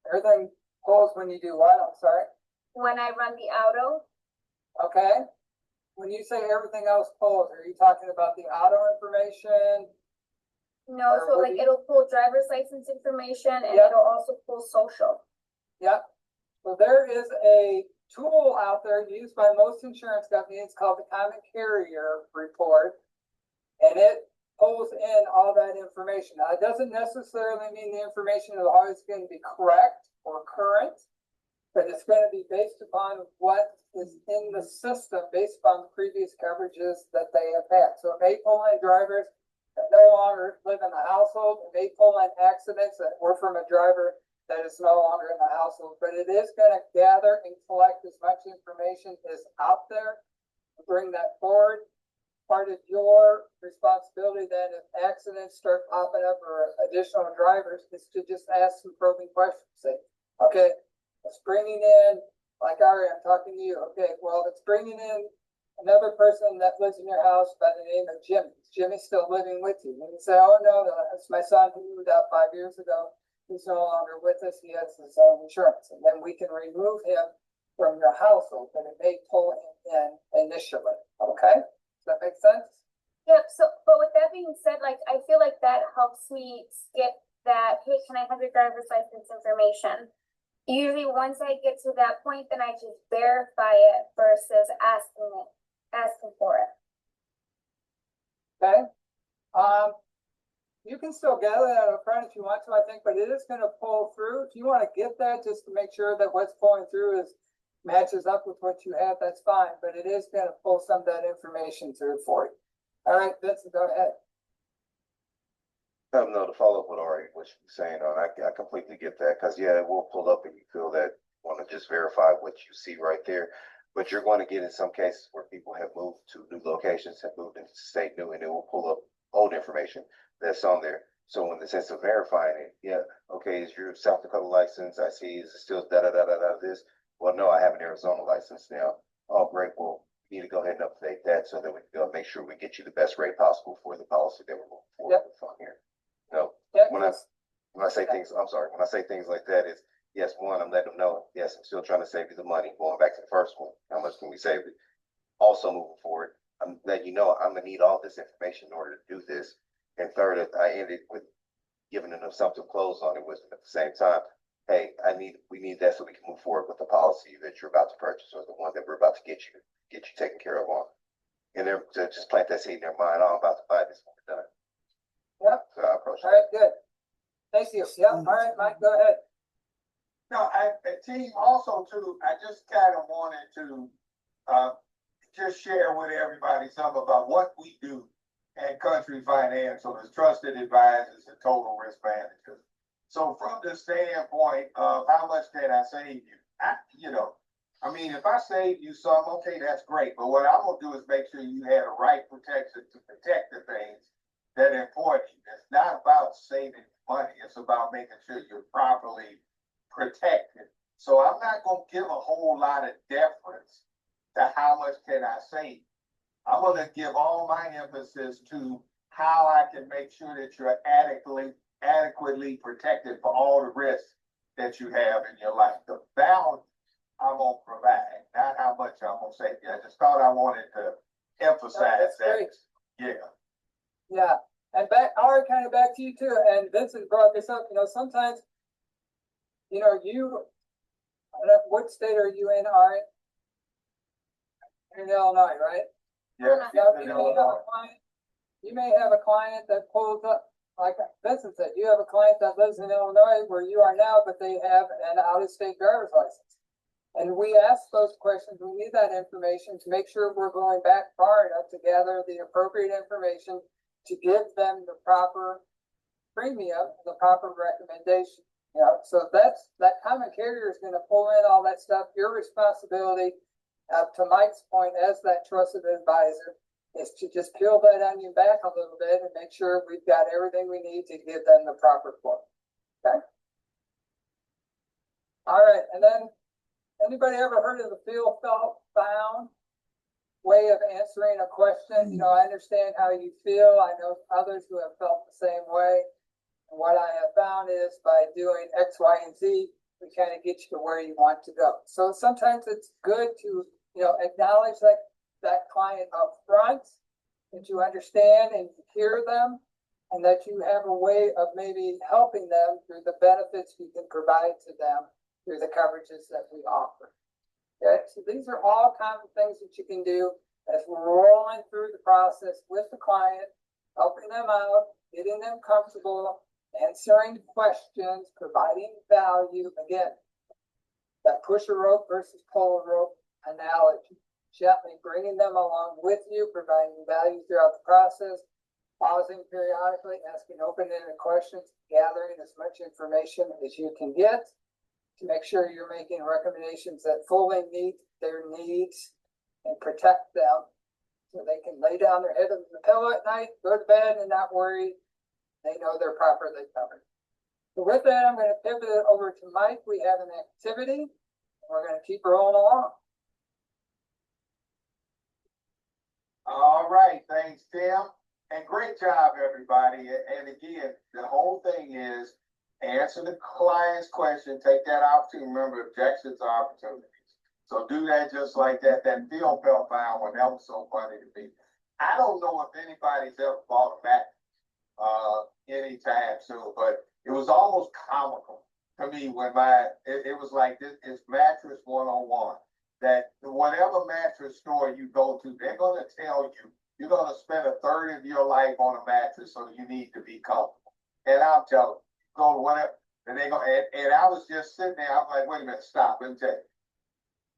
Everything pulls when you do what? I'm sorry. When I run the auto, Okay. When you say everything else pulls, are you talking about the auto information? no, Or so what like do you- it'll pull driver's license information and Yep. it'll also pull social. Yep. So there is a tool out there used by most insurance companies called the Common Carrier Report. And it pulls in all that information. Now, it doesn't necessarily mean the information is always going to be correct or current, but it's going to be based upon what is in the system based upon the previous coverages that they have had. So it may pull in drivers that no longer live in the household. It may pull in accidents that were from a driver that is no longer in the household, but it is going to gather and collect as much information as out there to bring that forward. Part of your responsibility then if accidents start popping up or additional drivers is to just ask some probing questions. Say, okay, it's bringing in, like Ari, I'm talking to you. Okay, well, it's bringing in another person that lives in your house by the name of Jimmy. Is Jimmy still living with you? And you say, oh, no, that's my son who moved out 5 years ago. He's no longer with us. He has his own insurance. And then we can remove him from your household, but it may pull him in initially. Okay? Does that make sense? Yep, so, but with that being said, like, I feel like that helps me skip that, hey, can I have your driver's license information? Usually, once I get to that point, then I just verify it versus asking for it. Okay? You can still gather that up front if you want to, I think, but it is gonna pull through. If you wanna get that, just to make sure that what's pulling through matches up with what you have, that's fine, but it is gonna pull some of that information through for you. All right, Vincent, go ahead. No, to follow up with Ari, what you were saying, I completely get that, because yeah, it will pull up and you feel that, want to just verify what you see right there. But you're going to get in some cases where people have moved to new locations, have moved into state new, and it will pull up old information that's on there. So in the sense of verifying it, yeah, okay, is your South Dakota license, I see, is it still da-da-da-da-da this? well, no, I have an Arizona license now. Oh, great, well, we need to go ahead and update that so that we can go make sure we get you the best rate possible for the policy that we're moving forward with on here. No, Yeah, when I say things, I'm sorry, when I say things like that, is yes, one, I'm letting them know, yes, I'm still trying to save you the money, going back to the first one, how much can we save it? Also moving forward, I'm letting you know, I'm gonna need all this information in order to do this. And third, I ended with giving them something to close on it with them at the same time. Hey, we need that so we can move forward with the policy that you're about to purchase or the one that we're about to get you taken care of on. And they're to just plant that seed in their mind, oh, I'm about to buy this when we're done. Yep. So I approach All right, good. Thank you. Yeah, all right, Mike, go ahead. No, team, also too, I just kind of wanted to, just share with everybody some about what we do at Country Financial as trusted advisors and total risk managers. So from the standpoint of how much can I save you, if I save you some, okay, that's great. But what I'm gonna do is make sure you have the right protection to protect the things that are important. It's not about saving money. It's about making sure you're properly protected. So I'm not gonna give a whole lot of deference to how much can I save. I'm gonna give all my emphasis to how I can make sure that you're adequately protected for all the risks that you have in your life. The value I'm gonna provide, not how much I'm gonna save you. I just thought I wanted to emphasize That's that. great. Yeah. Yeah, and Ari, kind of back to you too, and Vincent brought this up, sometimes, what state are you in, Ari? You're in Illinois, right? Yeah. You may have a client that pulls up, like Vincent said, you have a client that lives in Illinois where you are now, but they have an out-of-state driver's license. And we ask those questions, we need that information to make sure we're going back far enough to gather the appropriate information to give them the proper premium, the proper recommendation. So that common carrier is gonna pull in all that stuff. Your responsibility, to Mike's point, as that trusted advisor, is to just peel that onion back a little bit and make sure we've got everything we need to give them the proper quote. Okay? All right, and then, anybody ever heard of the feel, felt, found way of answering a question? I understand how you feel. I know others who have felt the same way. And what I have found is by doing X, Y, and Z, we kind of get you to where you want to go. So sometimes it's good to, acknowledge that client up front, that you understand and hear them, and that you have a way of maybe helping them through the benefits you can provide to them through the coverages that we offer. Okay, so these are all kinds of things that you can do as we're rolling through the process with the client, helping them out, getting them comfortable, answering questions, providing value. Again, that push a rope versus pull a rope analogy, gently bringing them along with you, providing value throughout the process, pausing periodically, asking open-ended questions, gathering as much information as you can get to make sure you're making recommendations that fully meet their needs and protect them so they can lay down their head on the pillow at night, go to bed and not worry. They know they're properly covered. So with that, I'm going to pivot it over to Mike. We have an activity. We're going to keep rolling along. All right, thanks, Tim. And great job, everybody. And again, the whole thing is answer the client's question, take that opportunity. Remember, objections are opportunities. So do that just like that. That feel felt found one, that was so funny to me. I don't know if anybody's ever bought a Mac anytime soon, but it was almost comical to me when it was like this is mattress 101. That whatever mattress store you go to, they're gonna tell you you're gonna spend a third of your life on a mattress, so you need to be comfortable. And I'm telling you, go to whatever, and they go, and I was just sitting there, I'm like, wait a minute, stop, let me tell you.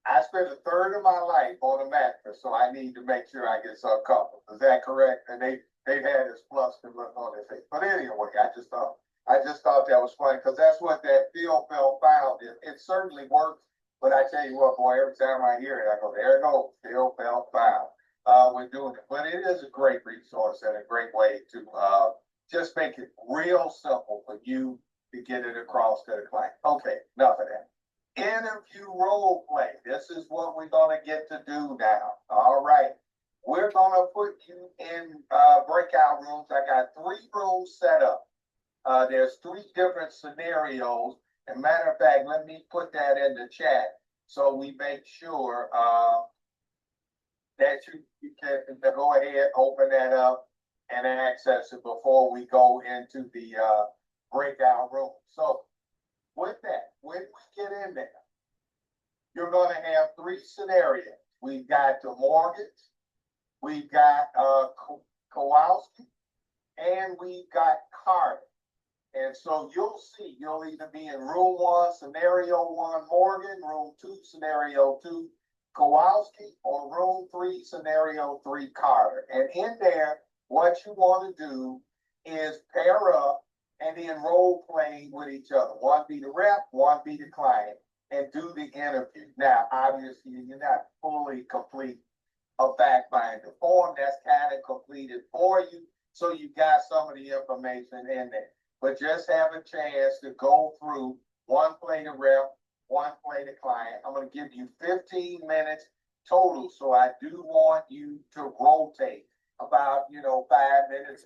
I spent a third of my life on a mattress, so I need to make sure I get some comfort. Is that correct? And they've had this flustered look on their face. But anyway, I just thought that was funny because that's what that feel felt found. It certainly works. But I tell you what, boy, every time I hear it, I go, there it goes, feel felt found. We're doing it. But it is a great resource and a great way to just make it real simple for you to get it across to the client. Okay, enough of that. Interview role play. This is what we're gonna get to do now. All right. We're gonna put you in breakout rooms. I got 3 rooms set up. There's 3 different scenarios. And matter of fact, let me put that in the chat so we make sure that you can go ahead, open that up and access it before we go into the breakout room. So with that, when we get in there, you're gonna have 3 scenarios. We've got the mortgage, we've got Kowalski, and we've got Carter. And so you'll see, you'll either be in room 1, scenario 1, Morgan, room 2, scenario 2, Kowalski, or room 3, scenario 3, Carter. And in there, what you want to do is pair up and then role play with each other. One be the rep, one be the client, and do the interview. Now, obviously, you're not fully complete a fact finder form that's kind of completed for you. So you got some of the information in there, but just have a chance to go through, one play the rep, one play the client. I'm going to give you 15 minutes total. So I do want you to rotate about, 5 minutes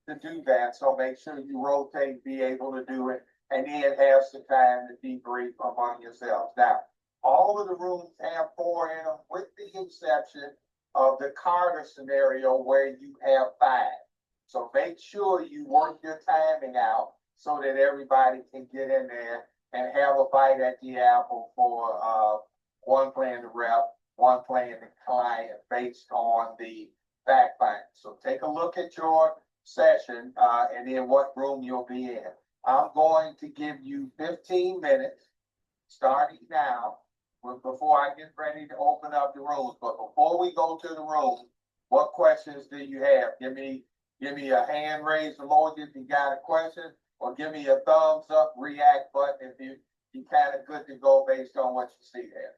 to do that. So make sure you rotate, be able to do it, and then have some time to debrief among yourselves. Now, all of the rooms have 4 in them, with the exception of the Carter scenario where you have 5. So make sure you work your timing out so that everybody can get in there and have a bite at the apple for one playing the rep, one playing the client based on the fact find. So take a look at your session and then what room you'll be in. I'm going to give you 15 minutes starting now before I get ready to open up the rooms. But before we go to the room, what questions do you have? Give me a hand raised emoji if you got a question, or give me a thumbs up react button if you kind of good to go based on what you see there.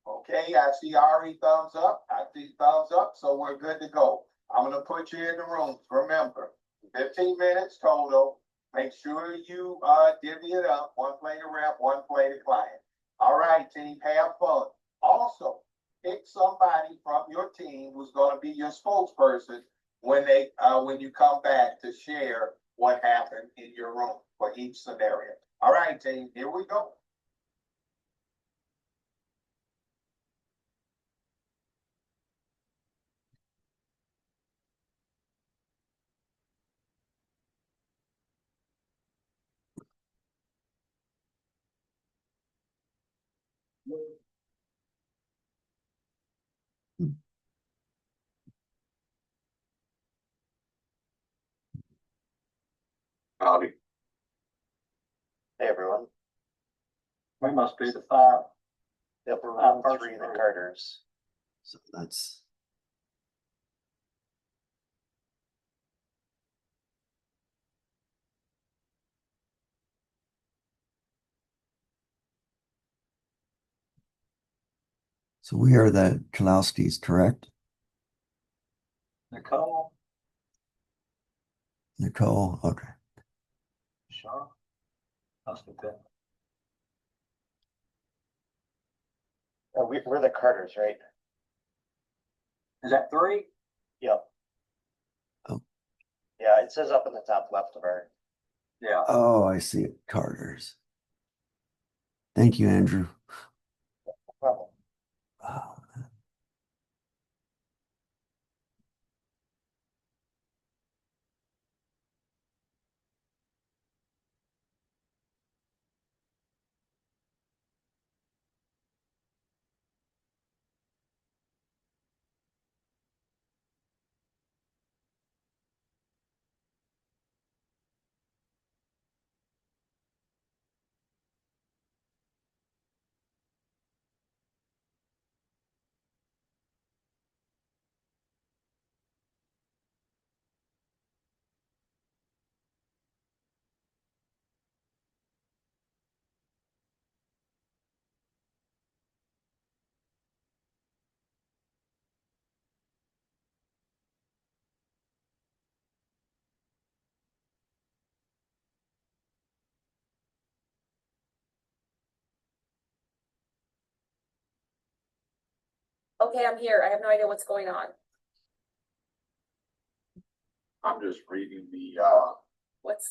Okay, I see Ari thumbs up. I see thumbs up, so we're good to go. I'm gonna put you in the rooms. Remember, 15 minutes total. Make sure you divvy it up. One play the rep, one play the client. All right, team, have fun. Also, pick somebody from your team who's going to be your spokesperson when you come back to share what happened in your room for each scenario. All right, team, here we go. Howdy. Hey, everyone. We must be the 5. Yep, we're room room 3, the the Carters. So that's so we are the Kalowskis, correct? Nicole, Nicole, okay. Sean, must have been. We're the Carters, right? Is that 3? Yep. Oh. Yeah, it says up in the top left of our. Yeah. Oh, I see it. Carter's. Thank you, Andrew. Problem. Wow. okay, I'm here, I have no idea what's going on. I'm just reading the What's,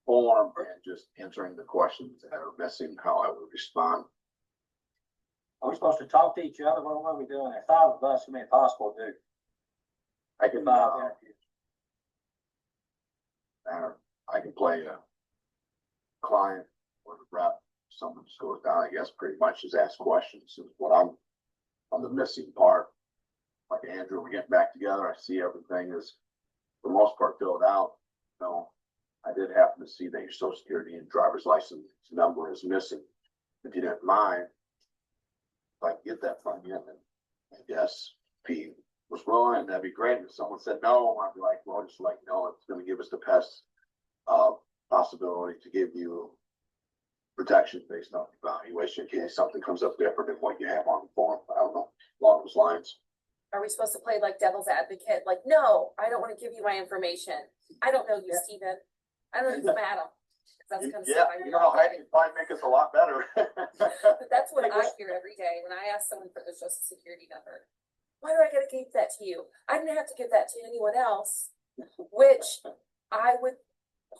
form and just answering the questions that are missing, how I would respond. Are we supposed to talk to each other? What are we doing? There 5 of us, I mean, possible to do. I can, 5 interviews. I can play a client or a rep, someone just goes down, I guess, pretty much just ask questions is what I'm on the missing part. Like Andrew, we get back together, I see everything is for the most part filled out. So I did happen to see that your social security and driver's license number is missing. If you didn't mind, if I can get that from you, then I guess if he was willing, that'd be great. If someone said no, I'd be like, well, just like, no, it's gonna give us the best possibility to give you protection based on evaluation in case something comes up different than what you have on the form. I don't know, along those lines. are we supposed to play like devil's advocate? Like, no, I don't wanna give you my information. I don't know you, Steven. I don't know you, Adam. That's kind of stuff I You know, hiding might make us a lot better. But that's what I hear every day when I ask someone for their social security number. Why do I gotta give that to you? I didn't have to give that to anyone else, which I would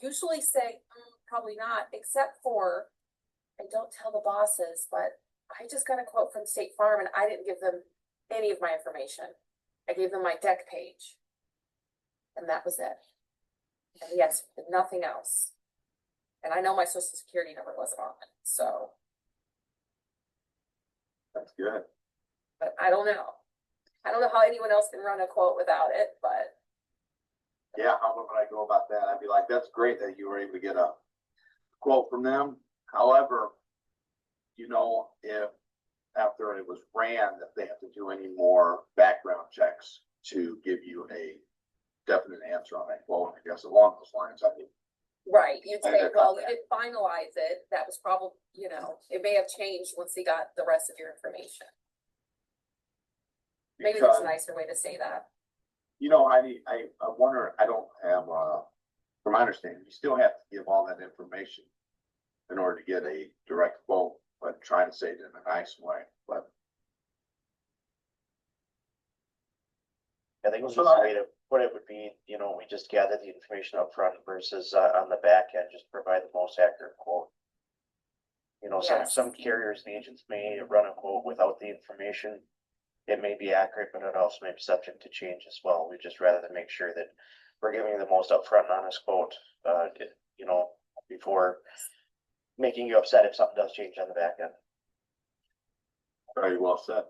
usually say, probably not, except for, I don't tell the bosses, but I just got a quote from State Farm and I didn't give them any of my information. I gave them my deck page. And that was it. And yes, nothing else. And I know my social security number wasn't on it, so, That's good. but I don't know. I don't know how anyone else can run a quote without it, but Yeah, how would I go about that? I'd be like, that's great that you were able to get a quote from them. However, you know, if after it was ran, that they have to do any more background checks to give you a definite answer on that quote, I guess along those lines, I mean. right, you'd say, And well, we didn't finalize it. That was probably, you know, it may have changed once he got the rest of your information. Maybe there's because, a nicer way to say that. you know, I wonder, I don't have, from my understanding, you still have to give all that information in order to get a direct quote, but trying to say it in a nice way, but. I think the easiest way to put it would be, you know, we just gather the information up front versus on the back end, just provide the most accurate quote. You know, Yes. some carriers and agents may run a quote without the information. It may be accurate, but it also may be subject to change as well. We just rather than make sure that we're giving you the most upfront honest quote, you know, before making you upset if something does change on the back end. Very well said.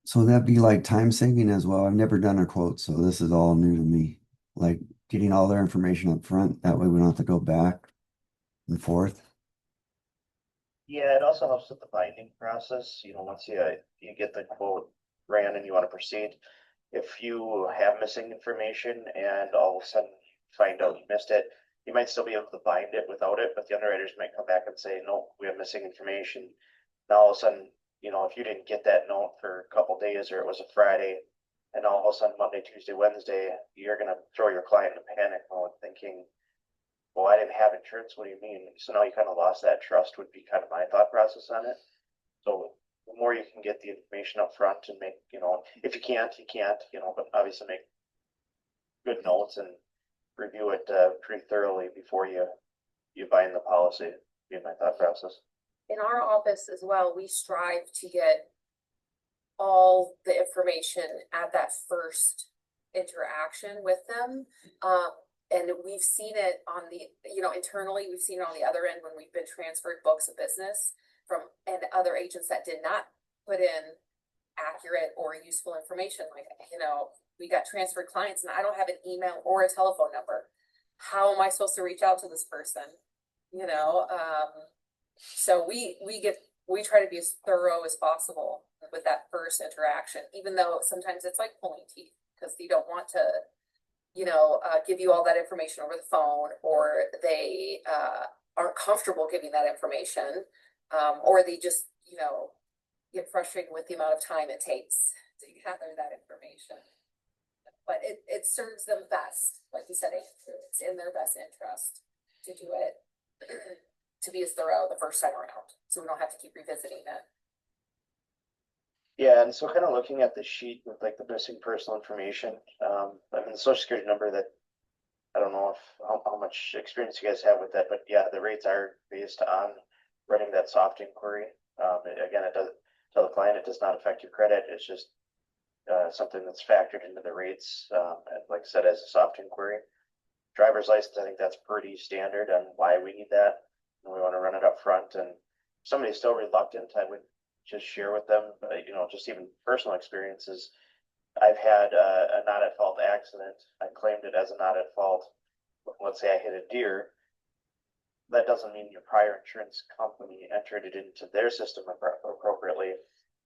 So that'd be like time saving as well. I've never done a quote, so this is all new to me. Like getting all their information up front, that way we don't have to go back and forth. Yeah, it also helps with the binding process. You know, once you get the quote ran and you want to proceed, if you have missing information and all of a sudden you find out you missed it, you might still be able to bind it without it, but the underwriters might come back and say, no, we have missing information. Now all of a sudden, you know, if you didn't get that note for a couple days or it was a Friday, and all of a sudden Monday, Tuesday, Wednesday, you're gonna throw your client in panic mode thinking, well, I didn't have insurance, what do you mean? So now you kind of lost that trust would be kind of my thought process on it. So the more you can get the information up front and make, you know, if you can't, you know, but obviously make good notes and review it pretty thoroughly before you bind the policy, be my thought process. In our office as well, we strive to get all the information at that first interaction with them. And we've seen it on the, you know, internally, we've seen it on the other end when we've been transferred books of business from, and other agents that did not put in accurate or useful information. Like, you know, we got transferred clients and I don't have an email or a telephone number. How am I supposed to reach out to this person? You know, so we try to be as thorough as possible with that first interaction, even though sometimes it's like pulling teeth because you don't want to, you know, give you all that information over the phone, or they aren't comfortable giving that information, or they just, you know, get frustrated with the amount of time it takes to gather that information. But it serves them best, like you said, it's in their best interest to do it, to be as thorough the first time around, so we don't have to keep revisiting it. Yeah, and so kind of looking at the sheet with like the missing personal information, I mean, the social security number that, I don't know if, how much experience you guys have with that, but yeah, the rates are based on running that soft inquiry. Again, it does, tell the client it does not affect your credit, it's just something that's factored into the rates, and like I said, as a soft inquiry. Driver's license, I think that's pretty standard on why we need that. And we want to run it up front, and if somebody's still reluctant, I would just share with them, you know, just even personal experiences. I've had a not at fault accident. I claimed it as a not at fault. Let's say I hit a deer. That doesn't mean your prior insurance company entered it into their system appropriately.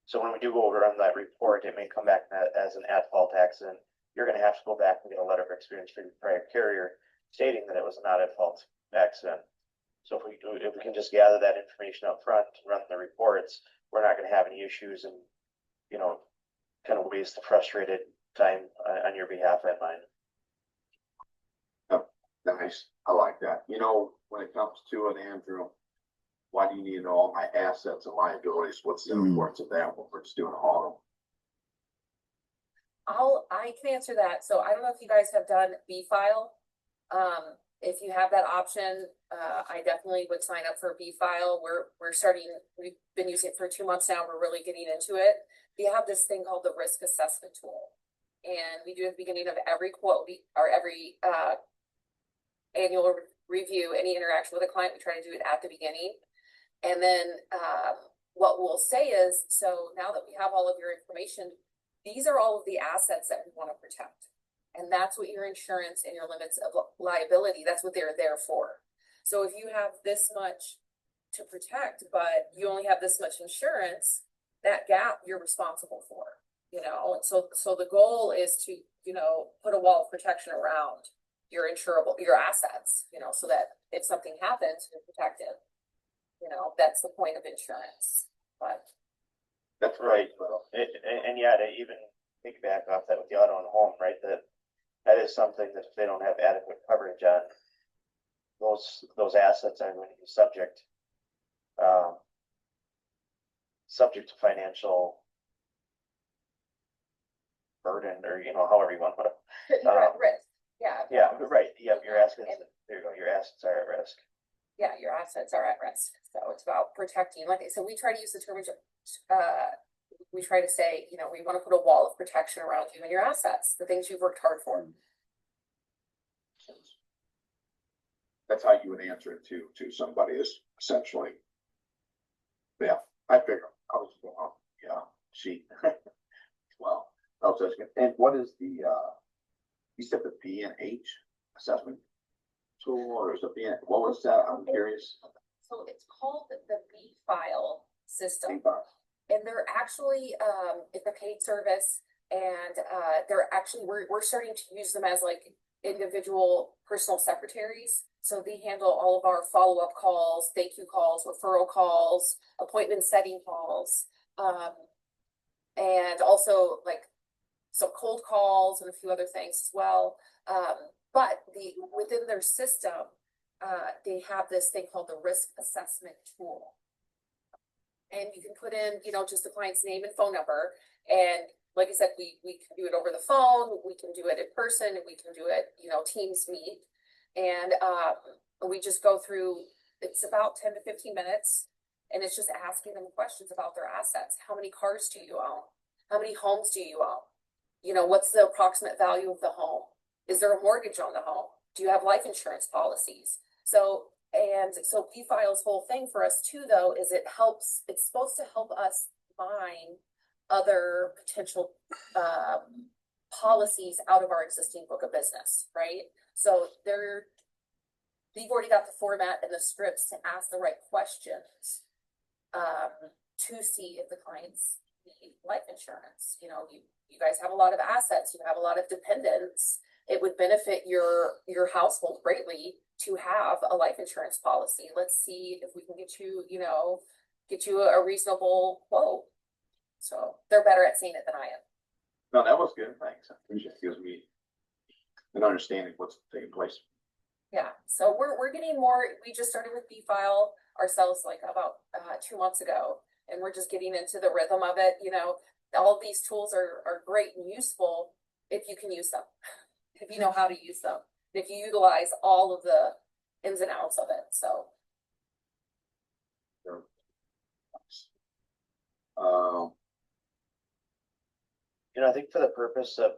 So when we do go over on that report, it may come back as an at fault accident. You're going to have to go back and get a letter of experience from your prior carrier stating that it was a not at fault accident. So if we can just gather that information up front and run the reports, we're not going to have any issues and, you know, kind of waste the frustrated time on your behalf and mine. Nice, I like that. You know, when it comes to it, Andrew, why do you need to know all my assets and liabilities? What's the importance of that when we're just doing auto? I can answer that. So I don't know if you guys have done B-File. If you have that option, I definitely would sign up for B-File. We're starting, we've been using it for 2 months now. We're really getting into it. We have this thing called the risk assessment tool. And we do at the beginning of every quote or every annual review, any interaction with a client, we try to do it at the beginning. And then what we'll say is, so now that we have all of your information, these are all of the assets that we want to protect. And that's what your insurance and your limits of liability, that's what they're there for. So if you have this much to protect, but you only have this much insurance, that gap you're responsible for, you know? And so the goal is to, you know, put a wall of protection around your insurable, your assets, you know, so that if something happens, you're protected. You know, that's the point of insurance, but. That's right. And yeah, to even piggyback off that with the auto and home, right, that is something that if they don't have adequate coverage on, those assets are going to be subject to financial burden, or, you know, however you want to put it. You're at risk, yeah. Yeah, right, yeah, your assets, there you go, your assets are at risk. Yeah, your assets are at risk. So it's about protecting, like, so we try to use the term, we try to say, you know, we want to put a wall of protection around you and your assets, the things you've worked hard for. That's how you would answer it to somebody is essentially. Yeah, I figure I was going, oh, yeah, she. Well, I was asking, and what is the you said the B&H assessment tool, or is it B&H? What was that? I'm curious. So it's called the B-File system. B-File. And they're actually, it's a paid service, and they're actually, we're starting to use them as like individual personal secretaries. So they handle all of our follow-up calls, thank you calls, referral calls, appointment setting calls, and also like some cold calls and a few other things as well. But within their system, they have this thing called the risk assessment tool. And you can put in, you know, just the client's name and phone number. And like I said, we can do it over the phone, we can do it in person, we can do it, you know, Teams meet. And we just go through, it's about 10 to 15 minutes. And it's just asking them questions about their assets. How many cars do you own? How many homes do you own? You know, what's the approximate value of the home? Is there a mortgage on the home? Do you have life insurance policies? So B-File's whole thing for us too, though, is it's supposed to help us find other potential policies out of our existing book of business, right? So we've already got the format and the scripts to ask the right questions to see if the clients need life insurance. You know, you guys have a lot of assets, you have a lot of dependents. It would benefit your household greatly to have a life insurance policy. Let's see if we can get you a reasonable quote. So they're better at seeing it than I am. No, that was good. Thanks. I appreciate it. Gives me an understanding of what's taking place. Yeah. So we're getting more. We just started with B-File ourselves like about 2 months ago, and we're just getting into the rhythm of it. You know, all of these tools are great and useful if you can use them, if you know how to use them, if you utilize all of the ins and outs of it, so. You know, I think for the purpose of,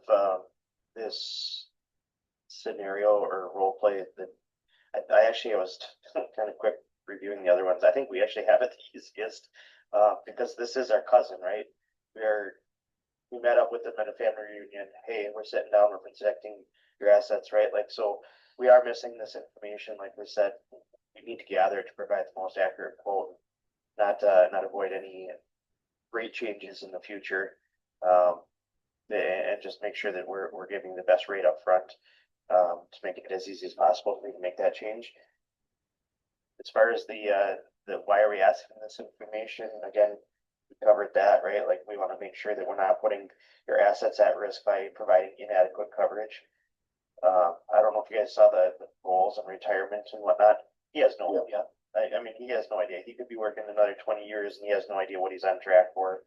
this scenario or role play, that I actually was kind of quick reviewing the other ones. I think we actually have it the easiest, because this is our cousin, right? We met up with them at a family reunion. Hey, we're sitting down, we're protecting your assets, right? Like, so we are missing this information, like we said, we need to gather to provide the most accurate quote, not avoid any rate changes in the future. And just make sure that we're giving the best rate up front, to make it as easy as possible for me to make that change. As far as the why are we asking this information, again, we covered that, right? Like, we want to make sure that we're not putting your assets at risk by providing inadequate coverage. I don't know if you guys saw the goals and retirement and whatnot. He has no idea. I mean, he has no idea. He could be working another 20 years and he has no idea what he's on track for.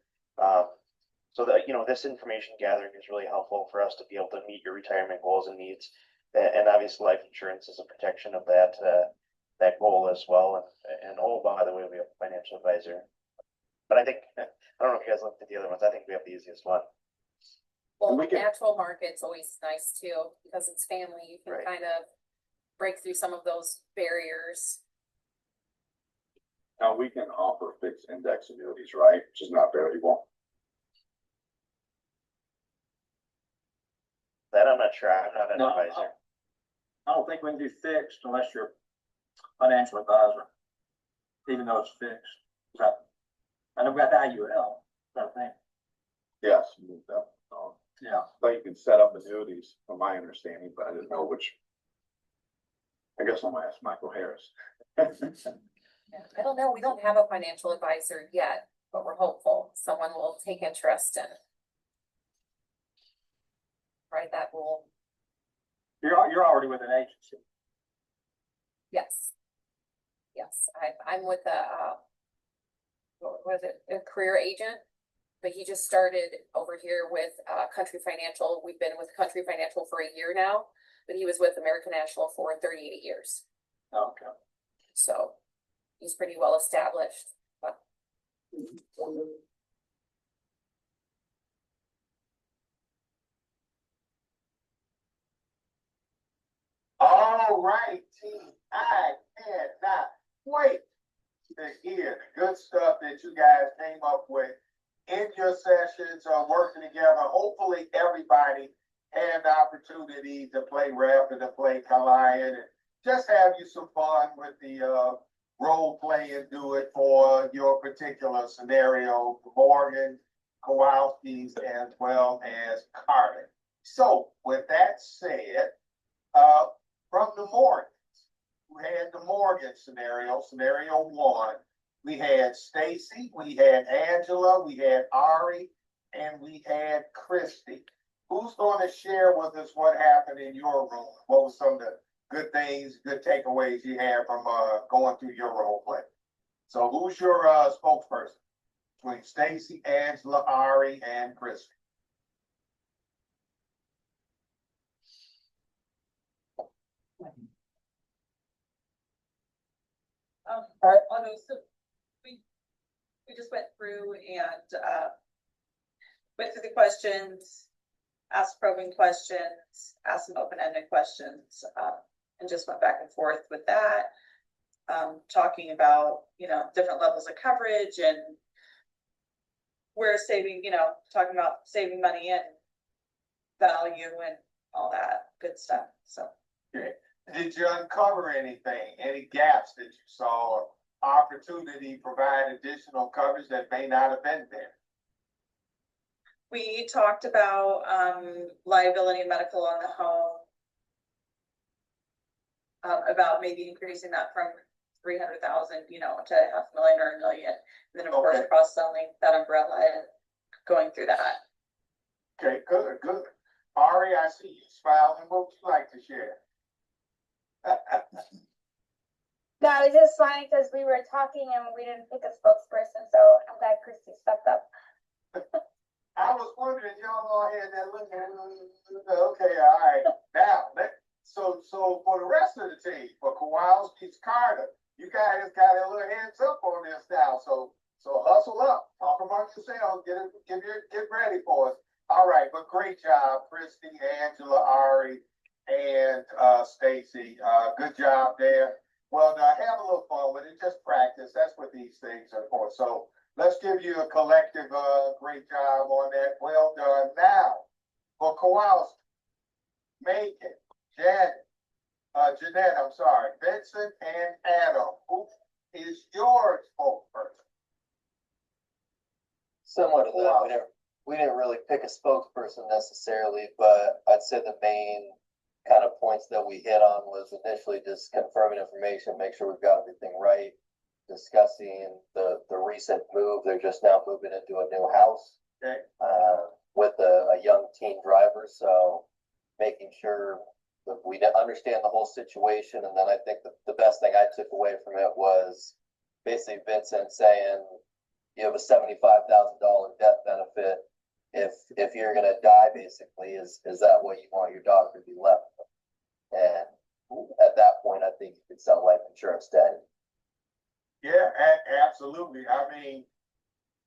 So that, you know, this information gathering is really helpful for us to be able to meet your retirement goals and needs. And obviously life insurance is a protection of that goal as well. And oh, by the way, we have a financial advisor. But I think, I don't know if you guys looked at the other ones. I think we have the easiest one. Well, we can- natural market's always nice too, because it's family, you can Right. kind of break through some of those barriers. Now, we can offer fixed index annuities, right? Which is not variable. That I'm not sure. I'm not an No, advisor. I don't think we can do fixed unless you're a financial advisor, even though it's fixed. So, I know we got the IUL, I think, Yes. yeah. But you can set up annuities, from my understanding, but I didn't know which. I guess I'm gonna ask Michael Harris. Yeah, I don't know, we don't have a financial advisor yet, but we're hopeful someone will take interest in write that rule. You're already with an agency. Yes. Yes, I'm with what was it, a career agent? But he just started over here with, Country Financial. We've been with Country Financial for a year now, but he was with American National for 38 years. Okay. So he's pretty well established, but. All right, team, I cannot wait to hear the good stuff that you guys came up with in your sessions, working together. Hopefully everybody had the opportunity to play rep and to play client and just have you some fun with the role play and do it for your particular scenario, Morgan, Kowalski's, as well as Carter. So with that said, from the Morgans, who had the Morgan scenario 1, we had Stacy, we had Angela, we had Ari, and we had Christy. Who's going to share with us what happened in your room? What were some of the good things, good takeaways you had from going through your role play? So who's your spokesperson between Stacy, Angela, Ari, and Christy? So we just went through and, went through the questions, asked probing questions, asked some open-ended questions, and just went back and forth with that. Talking about, different levels of coverage and we're saving, talking about saving money and value and all that good stuff, so. Okay. Did you uncover anything, any gaps that you saw, or opportunity to provide additional coverage that may not have been there? We talked about, liability and medical on the home. About maybe increasing that from 300,000, to $500,000 or $1 million. And then of course, Okay. cross-selling that umbrella and going through that. Okay, good. Ari, I see you smiling. What would you like to share? No, it was just funny because we were talking and we didn't pick a spokesperson, so I'm glad Christy stepped up. I was wondering, y'all all had that look at, okay, all right. Now, so for the rest of the team, for Kowalski's Carter, you guys got a little heads up on this now, so hustle up, talk amongst yourselves, get ready for us. All right, but great job, Christy, Angela, Ari, and Stacy. Good job there. Well, now have a little fun with it, just practice. That's what these things are for. So let's give you a collective great job on that. Well done. Now, for Kowalski, Macon, Jeanette, I'm sorry, Vincent and Adam, who is your spokesperson? Similar to that, we didn't really pick a spokesperson necessarily, but I'd say the main kind of points that we hit on was initially just confirming information, make sure we've got everything right, discussing the recent move. They're just now moving into a new house. Okay. With a young teen driver, so making sure that we understand the whole situation. And then I think the best thing I took away from it was basically Vincent saying you have a $75,000 death benefit if you're gonna die, basically. Is that what you want your daughter to be left with? And at that point, I think you could sell life insurance to anyone. Yeah, absolutely. I mean,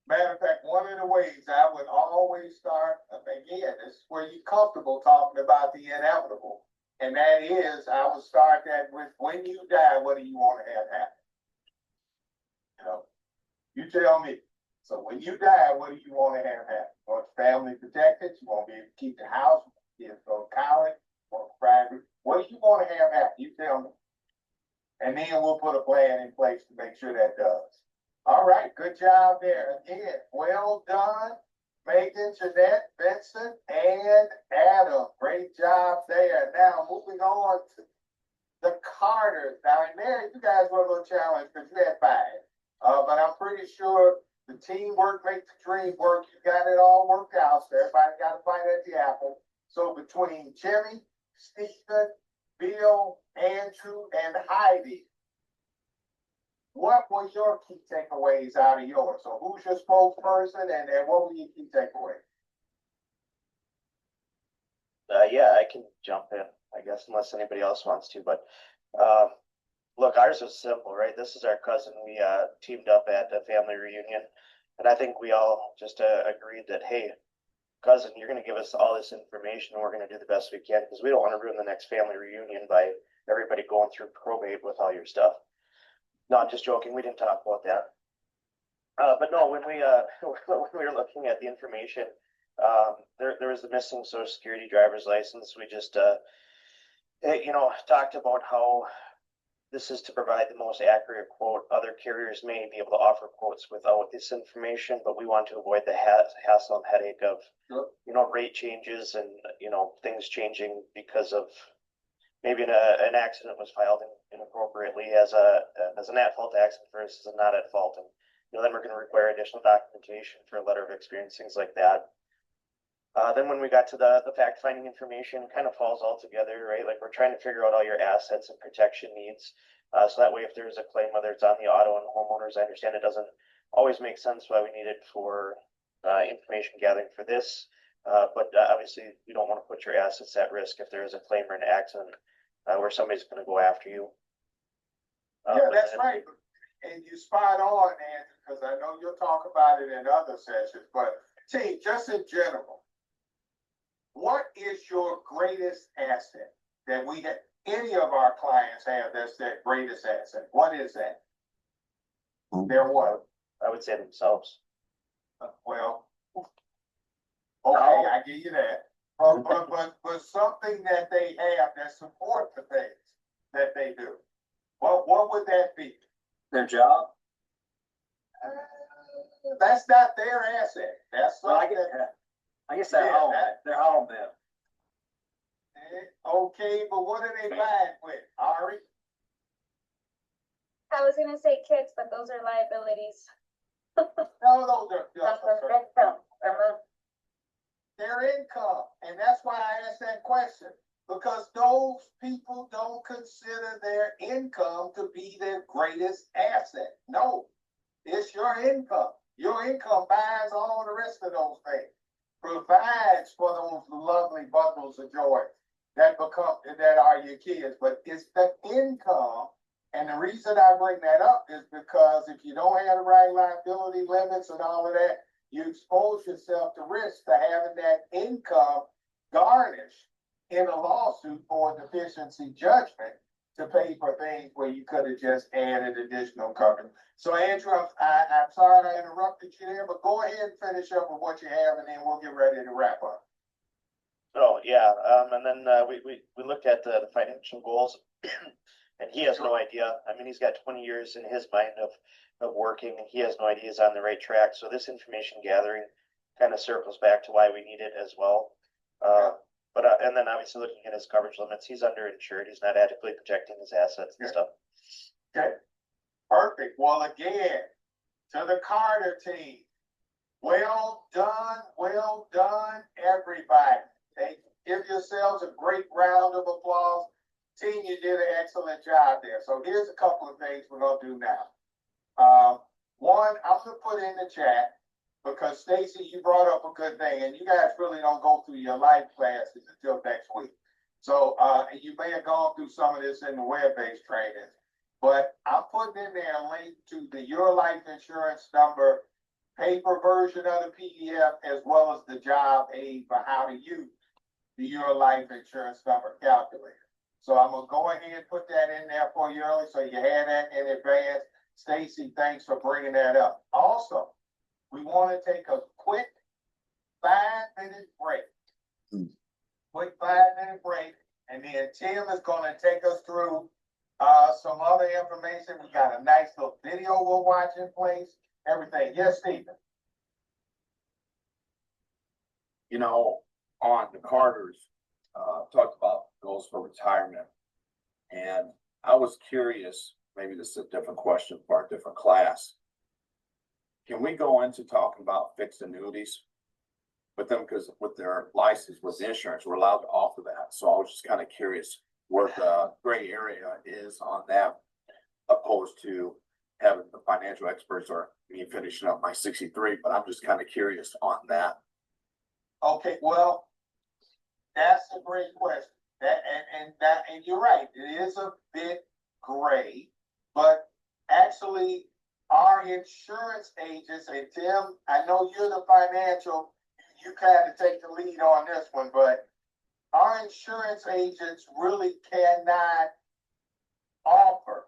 matter of fact, one of the ways I would always start, again, this is where you're comfortable talking about the inevitable. And that is, I would start that with, when you die, what do you want to have happen? You know, you tell me. So when you die, what do you want to have happen? You want your family protected? You want to be able to keep the house? You want to go to college? You want to private? What do you want to have happen? You tell me. And then we'll put a plan in place to make sure that does. All right, good job there. Again, well done, Megan, Jeanette, Vincent, and Adam. Great job there. Now, moving on to the Carters. Now, in there, you guys were a little challenged because you had 5. But I'm pretty sure the teamwork makes the dream work. You got it all worked out. So everybody got to bite at the apple. So between Jimmy, Stephen, Bill, Andrew, and Heidi, what were your key takeaways out of yours? So who's your spokesperson and what were your key takeaways? Yeah, I can jump in, I guess, unless anybody else wants to, but, look, ours was simple, right? This is our cousin. We, teamed up at a family reunion, and I think we all just, agreed that, hey, cousin, you're gonna give us all this information, and we're gonna do the best we can, because we don't want to ruin the next family reunion by everybody going through probate with all your stuff. Not just joking, we didn't talk about that. But no, when we were looking at the information, there was the missing Social Security driver's license. We just, talked about how this is to provide the most accurate quote. Other carriers may be able to offer quotes without this information, but we want to avoid the hassle and headache of, rate changes and, things changing because of maybe an accident was filed inappropriately as an at-fault accident versus a not at fault. And, then we're going to require additional documentation for a letter of experience, things like that. Then when we got to the fact-finding information, kind of falls all together, right? Like we're trying to figure out all your assets and protection needs. So that way, if there's a claim, whether it's on the auto and homeowners, I understand it doesn't always make sense why we need it for information gathering for this. But obviously, you don't want to put your assets at risk if there is a claim or an accident where somebody's going to go after you. Yeah, that's right. And you spot on, Andrew, because I know you'll talk about it in other sessions, but team, just in general, what is your greatest asset that we have, any of our clients have that's their greatest asset? What is that? Their what? I would say themselves. Well, okay, I give you that. But something that they have that supports the things that they do. What would that be? Their job? That's not their asset. That's something. I guess they're home. They're home then. Okay, but what are they buying with, Ari? I was gonna say kids, but those are liabilities. No, those are their income, and that's why I asked that question. Because those people don't consider their income to be their greatest asset. No, it's your income. Your income buys all the rest of those things. provides for those lovely bundles of joy that are your kids, but it's the income. And the reason I bring that up is because if you don't have the right liability limits and all of that, you expose yourself to risk to having that income garnished in a lawsuit for deficiency judgment to pay for things where you could have just added additional coverage. So Andrew, I'm sorry I interrupted you there, but go ahead and finish up with what you have and then we'll get ready to wrap up. Oh, yeah, and then, we looked at the financial goals. And he has no idea. I mean, he's got 20 years in his mind of working, and he has no idea he's on the right track. So this information gathering kind of circles back to why we need it as well. And then obviously looking at his coverage limits, he's underinsured. He's not adequately protecting his assets and stuff. Okay, perfect. Well, again, to the Carter team, well done, everybody. Hey, give yourselves a great round of applause. Team, you did an excellent job there. So here's a couple of things we're gonna do now. One, I'm gonna put in the chat because Stacy, you brought up a good thing, and you guys really don't go through your life classes until next week. So you may have gone through some of this in the web-based training, but I'm putting in there a link to the Your Life Insurance Number paper version of the PDF, as well as the job aid for how to use the Your Life Insurance Number calculator. So I'm gonna go ahead and put that in there for you early, so you had that in advance. Stacy, thanks for bringing that up. Also, we want to take a quick 5-minute break. Quick 5-minute break, and then Tim is gonna take us through some other information. We got a nice little video we'll watch in place, everything. Yes, Stephen? You know, on the Carters, talked about goals for retirement. And I was curious, maybe this is a different question for a different class. Can we go into talking about fixed annuities with them? Because with their license, with the insurance, we're allowed to offer that. So I was just kind of curious where the gray area is on that, opposed to having the financial experts or me finishing up my 63, but I'm just kind of curious on that. Okay, well, that's a great question. And you're right, it is a bit gray, but actually our insurance agents, and Tim, I know you're the financial, you kind of take the lead on this one, but our insurance agents really cannot offer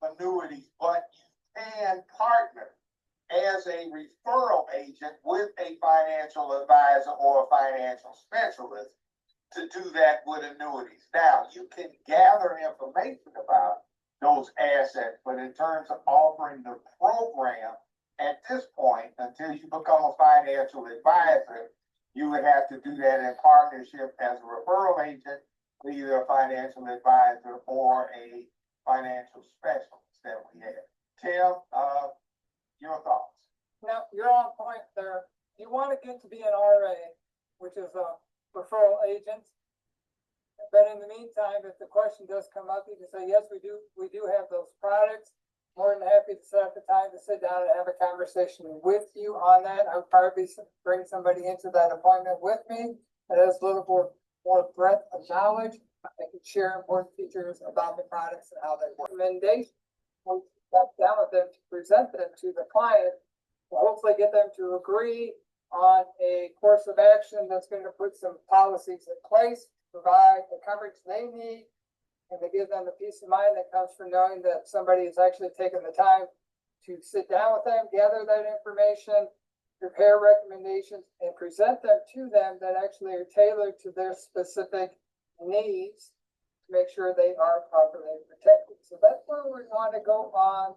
annuities, but you can partner as a referral agent with a financial advisor or a financial specialist to do that with annuities. Now, you can gather information about those assets, but in terms of offering the program at this point, until you become a financial advisor, you would have to do that in partnership as a referral agent, either a financial advisor or a financial specialist that we have. Tim, your thoughts? Now, you're on point there. You want to get to be an RA, which is a referral agent. But in the meantime, if the question does come up, you can say, yes, we do have those products. More than happy to set up the time to sit down and have a conversation with you on that. I would probably bring somebody into that appointment with me that has a little more breadth of knowledge. I can share important features about the products and how they work. Recommendation, we sit down with them to present them to the client, to hopefully get them to agree on a course of action that's going to put some policies in place, provide the coverage they need, and to give them the peace of mind that comes from knowing that somebody has actually taken the time to sit down with them, gather that information, prepare recommendations, and present them to them that actually are tailored to their specific needs to make sure they are properly protected. So that's where we're going to go on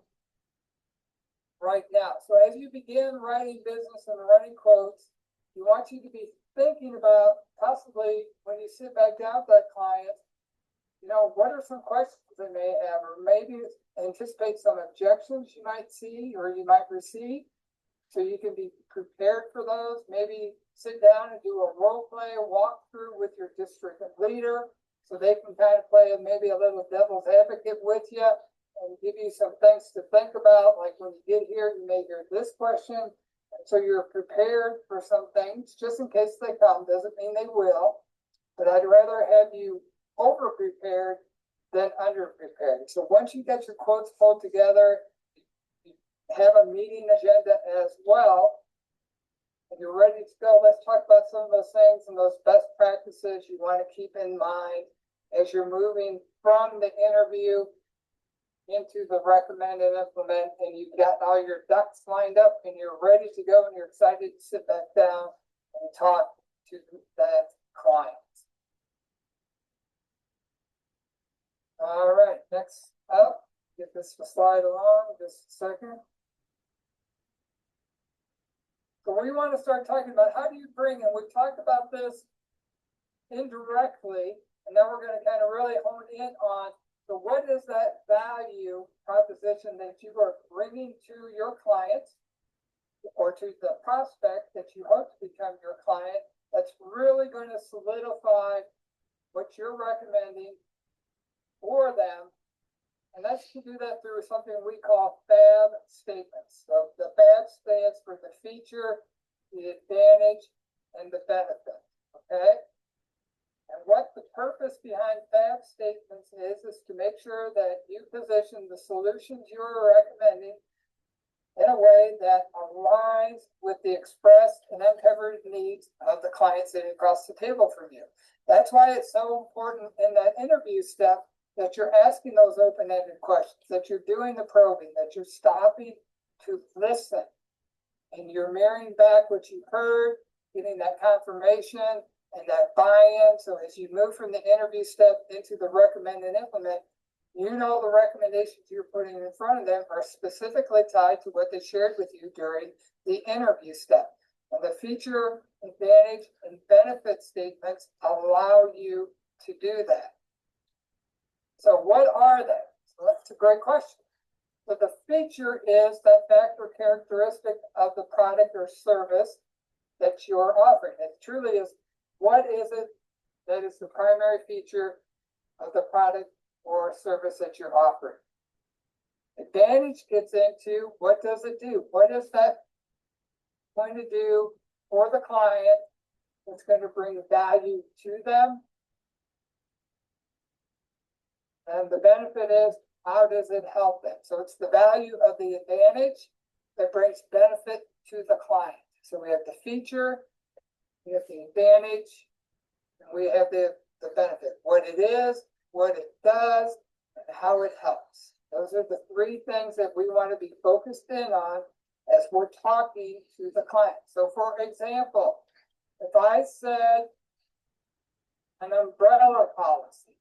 right now. So as you begin writing business and writing quotes, you want you to be thinking about possibly when you sit back down with that client, you know, what are some questions they may have, or maybe anticipate some objections you might see or you might receive, so you can be prepared for those. Maybe sit down and do a role play, a walkthrough with your district leader, so they can kind of play maybe a little devil's advocate with you and give you some things to think about. Like when you get here, you may hear this question, So you're prepared for some things, just in case they come, doesn't mean they will. But I'd rather have you over prepared than under prepared. So once you get your quotes pulled together, you have a meeting agenda as well. And you're ready to go, let's talk about some of those things and those best practices you want to keep in mind as you're moving from the interview into the recommend and implement, and you've got all your ducks lined up and you're ready to go and you're excited to sit back down and talk to that client. All right, next up, get this slide along just a second. So we want to start talking about how do you bring, and we've talked about this indirectly, and then we're going to kind of really hone in on, so what is that value proposition that you are bringing to your client or to the prospect that you hope to become your client that's really going to solidify what you're recommending for them. And that's to do that through something we call FAB statements. So the FAB stands for the feature, the advantage, and the benefit, okay? And what the purpose behind FAB statements is to make sure that you position the solutions you are recommending in a way that aligns with the expressed and uncovered needs of the client sitting across the table from you. That's why it's so important in that interview step that you're asking those open-ended questions, that you're doing the probing, that you're stopping to listen, and you're mirroring back what you've heard, getting that confirmation and that buy-in. So as you move from the interview step into the recommend and implement, you know the recommendations you're putting in front of them are specifically tied to what they shared with you during the interview step. And the feature, advantage, and benefit statements allow you to do that. So what are they? So that's a great question. So the feature is that factor characteristic of the product or service that you're offering. It truly is, what is it that is the primary feature of the product or service that you're offering? Advantage gets into what does it do? What is that going to do for the client that's going to bring value to them? And the benefit is, how does it help them? So it's the value of the advantage that brings benefit to the client. So we have the feature, we have the advantage, and we have the benefit. What it is, what it does, and how it helps. Those are the three things that we want to be focused in on as we're talking to the client. So for example, if I said an umbrella policy,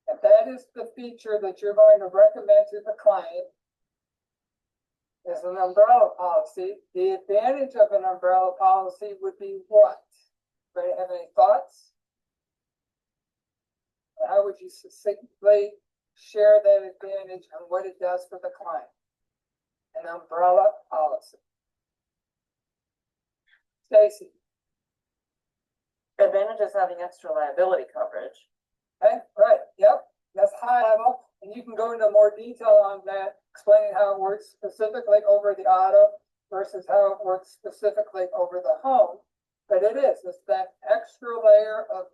if that is the feature that you're going to recommend to the client as an umbrella policy, the advantage of an umbrella policy would be what? Anybody have any thoughts? How would you succinctly share that advantage and what it does for the client? An umbrella policy. Stacy. Advantage is having extra liability coverage. Okay, right, yep, that's high level, and you can go into more detail on that, explaining how it works specifically over the auto versus how it works specifically over the home. But it's that extra layer of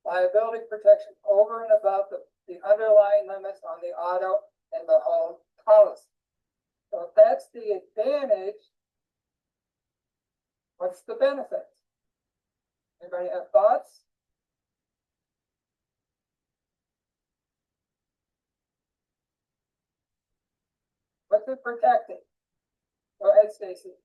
liability protection over and above the underlying limits on the auto and the home policy. So if that's the advantage, what's the benefit? Anybody have thoughts? What's it protecting? Go ahead, Stacy.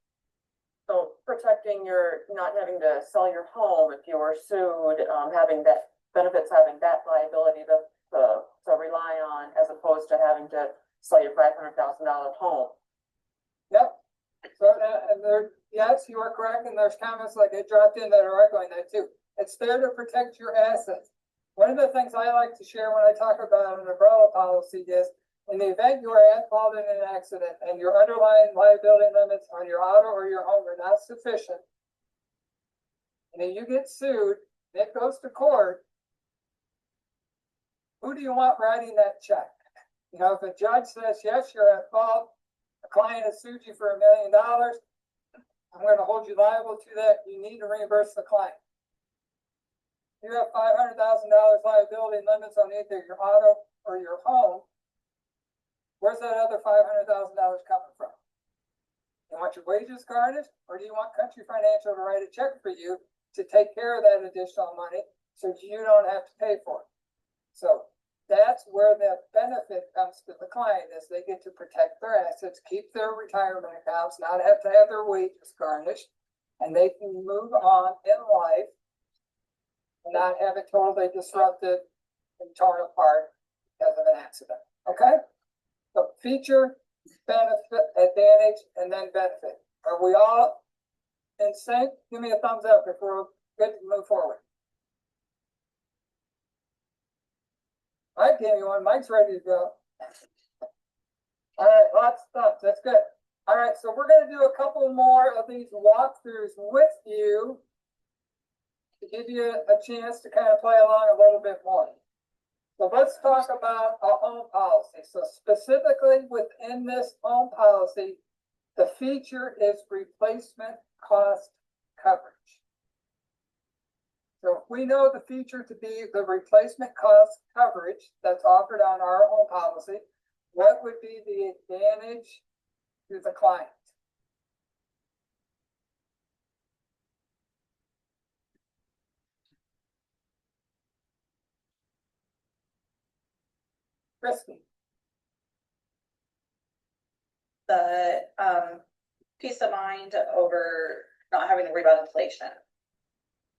So protecting your, not having to sell your home if you were sued, having that benefits, having that liability to rely on, as opposed to having to sell your $500,000 home. Yep. So and there, yes, you are correct. And there's comments like it dropped in that are echoing that too. It's there to protect your assets. One of the things I like to share when I talk about an umbrella policy is, in the event you are at fault in an accident and your underlying liability limits on your auto or your home are not sufficient, and then you get sued, and it goes to court, who do you want writing that check? You know, if a judge says, yes, you're at fault, a client has sued you for $1 million, I'm gonna hold you liable to that. You need to reimburse the client. You have $500,000 liability limits on either your auto or your home. Where's that other $500,000 coming from? You want your wages garnished, or do you want Country Financial to write a check for you to take care of that additional money so you don't have to pay for it? So that's where the benefit comes to the client, is they get to protect their assets, keep their retirement accounts, not have to have their wages garnished, and they can move on in life and not have it totally disrupted and torn apart because of an accident. Okay? So feature, benefit, advantage, and then benefit. Are we all in sync? Give me a thumbs up if we're good to move forward. All right, give me one. Mike's ready to go. All right, lots of stuff. That's good. All right, so we're going to do a couple more of these walkthroughs with you to give you a chance to kind of play along a little bit more. So let's talk about a home policy. So specifically within this home policy, the feature is replacement cost coverage. So if we know the feature to be the replacement cost coverage that's offered on our home policy, what would be the advantage to the client? Christie. The peace of mind over not having to worry about inflation.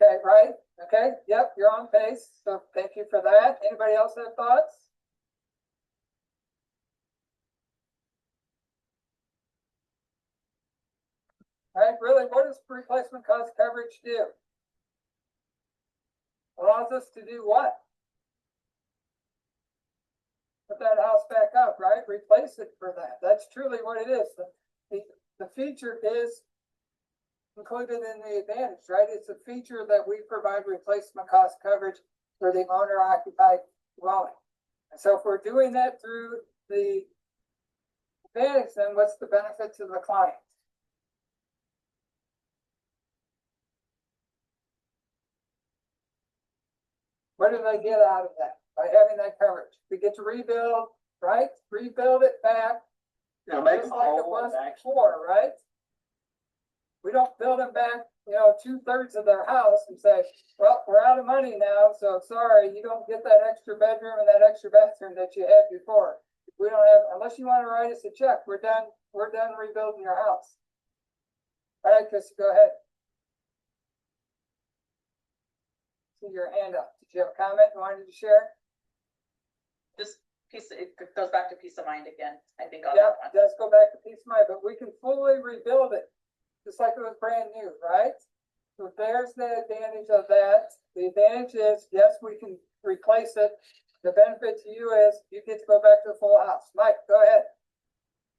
Okay, right? Okay, yep, you're on pace. So thank you for that. Anybody else have thoughts? All right, really, what does replacement cost coverage do? Allows us to do what? Put that house back up, right? Replace it for that. That's truly what it is. The feature is included in the advantage, right? It's a feature that we provide replacement cost coverage for the owner occupied dwelling. And so if we're doing that through the advantage, then what's the benefit to the client? What do they get out of that by having that coverage? We get to rebuild, right? Rebuild it back. It'll make Just them like it whole was back. before, right? We don't build them back, 2/3 of their house and say, well, we're out of money now, so sorry, you don't get that extra bedroom and that extra bathroom that you had before. We don't have, unless you want to write us a check, we're done rebuilding your house. All right, Chris, go ahead. See your hand up. Did you have a comment you wanted to share? Just it goes back to peace of mind again, I think on Yeah, that it does go back to peace of mind, but we can fully rebuild it, just like it was brand new, right? So there's the advantage of that. The advantage is, yes, we can replace it. The benefit to you is you get to go back to the full house. Mike, go ahead.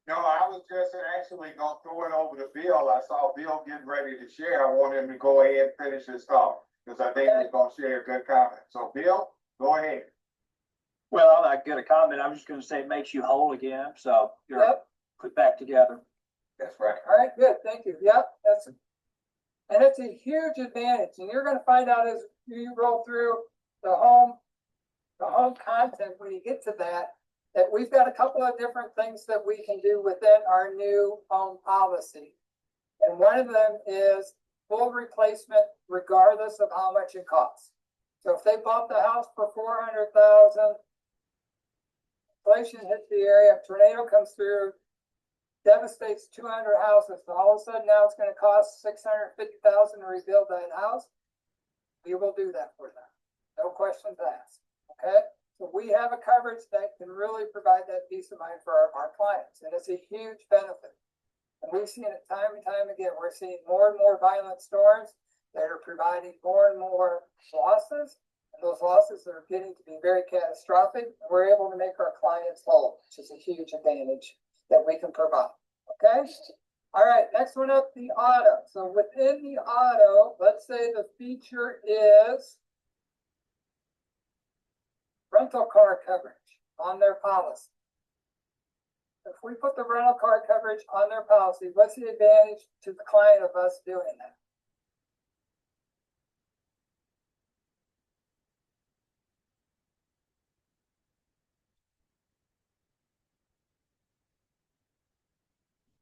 No, I was just actually gonna throw it over to Bill. I saw Bill getting ready to share. I want him to go ahead and finish his thought, because I think he's gonna share a good comment. So Bill, go ahead. Well, I'm not gonna comment. I'm just gonna say it makes you whole again, so you're Yep. put back together. That's right. All right, good. Thank you. Yep, and it's a huge advantage. And you're going to find out as you roll through the home content when you get to that we've got a couple of different things that we can do within our new home policy. And one of them is full replacement regardless of how much it costs. So if they bought the house for $400,000, inflation hits the area, a tornado comes through, devastates 200 houses. So all of a sudden now it's going to cost $650,000 to rebuild that house. We will do that for them. No questions asked. Okay. So we have a coverage that can really provide that peace of mind for our clients. And it's a huge benefit. And we've seen it time and time again. We're seeing more and more violent storms that are providing more and more losses. And those losses are getting to be very catastrophic. We're able to make our clients whole, which is a huge advantage that we can provide. Okay. All right. Next one up, the auto. So within the auto, let's say the feature is rental car coverage on their policy. If we put the rental car coverage on their policy, what's the advantage to the client of us doing that?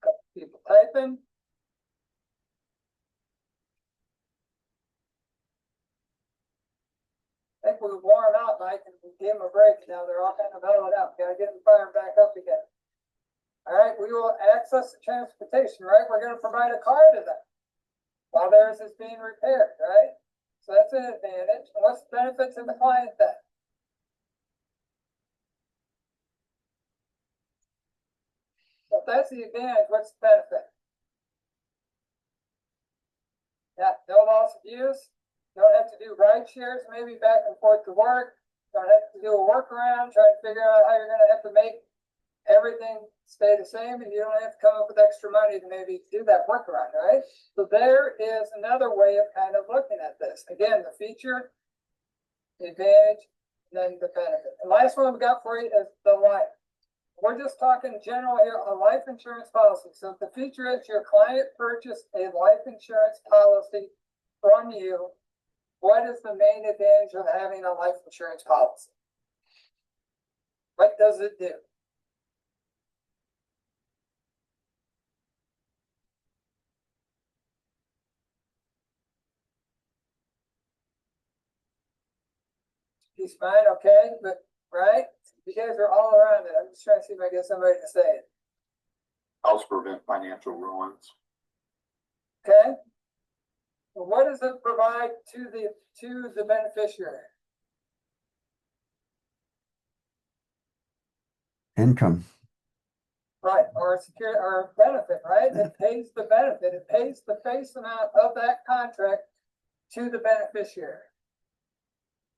Couple people typing. I think we wore them out, Mike, and we gave them a break. Now they're all kind of mellowed out. Gotta get them fired back up again. All right, we will access the transportation, right? We're gonna provide a car to them while theirs is being repaired, right? So that's an advantage. And what's the benefit to the client then? If that's the advantage, what's the benefit? Yeah, no loss of use. Don't have to do ride shares, maybe back and forth to work. Don't have to do a workaround, try to figure out how you're gonna have to make everything stay the same, and you don't have to come up with extra money to maybe do that workaround, right? So there is another way of kind of looking at this. Again, the feature, the advantage, and then the benefit. The last one we got for you is the life. We're just talking general here, a life insurance policy. So the feature is your client purchased a life insurance policy from you. What is the main advantage of having a life insurance policy? What does it do? Peace of mind, okay, but right? You guys are all around it. I'm just trying to see if I get somebody to say it. Helps prevent financial ruins. Okay? Well, what does it provide to the beneficiary? Income. Right, or a secure or a benefit, right? It pays the benefit. It pays the face amount of that contract to the beneficiary.